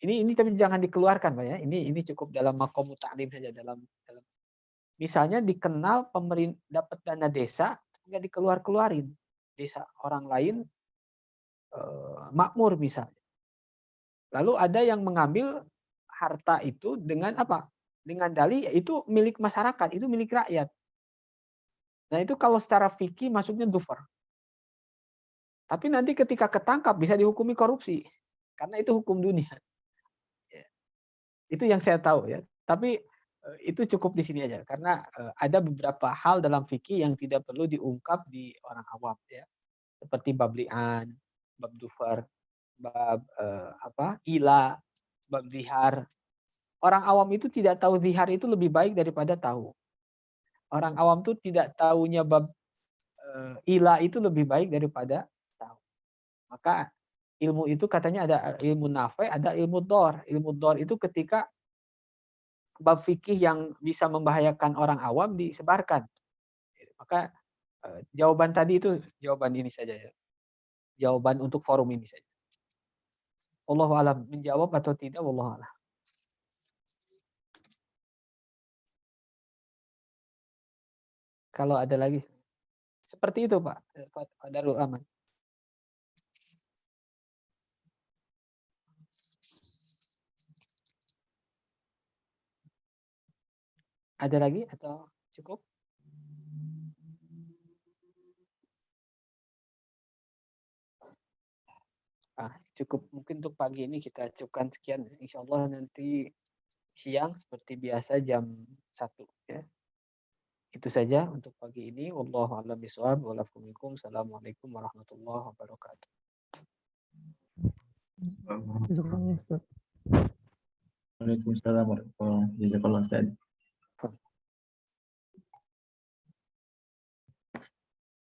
ini tapi jangan dikeluarkan Pak ya. Ini cukup dalam makom ta'lim saja, dalam misalnya dikenal pemerintah dapat dana desa nggak dikeluarin. Desa orang lain makmur misalnya. Lalu ada yang mengambil harta itu dengan apa? Dengan dalih itu milik masyarakat, itu milik rakyat. Nah, itu kalau secara fikih masuknya dhufar. Tapi nanti ketika ketangkap bisa dihukumi korupsi. Karena itu hukum dunia. Itu yang saya tahu ya. Tapi itu cukup di sini aja. Karena ada beberapa hal dalam fikih yang tidak perlu diungkap di orang awam ya. Seperti bab li'an, bab dhufar, bab ila, bab zihar. Orang awam itu tidak tahu zihar itu lebih baik daripada tahu. Orang awam itu tidak tahunya bab ila itu lebih baik daripada tahu. Maka ilmu itu katanya ada ilmu nafi, ada ilmu dor. Ilmu dor itu ketika bab fikih yang bisa membahayakan orang awam disebarkan. Maka jawaban tadi itu jawaban ini saja ya. Jawaban untuk forum ini saja. Wallahu alam. Menjawab atau tidak, wallahu alam. Kalau ada lagi. Seperti itu Pak Darul Aman. Ada lagi atau cukup? Cukup. Mungkin untuk pagi ini kita cukupkan sekian. Insya Allah nanti siang seperti biasa jam 1 ya. Itu saja untuk pagi ini. Wallahu a'lam bishawab. Assalamualaikum warahmatullahi wabarakatuh. Jazakallah, Ustaz. Waalaikumsalam warahmatullahi wabarakatuh. Jazakallah Ustaz.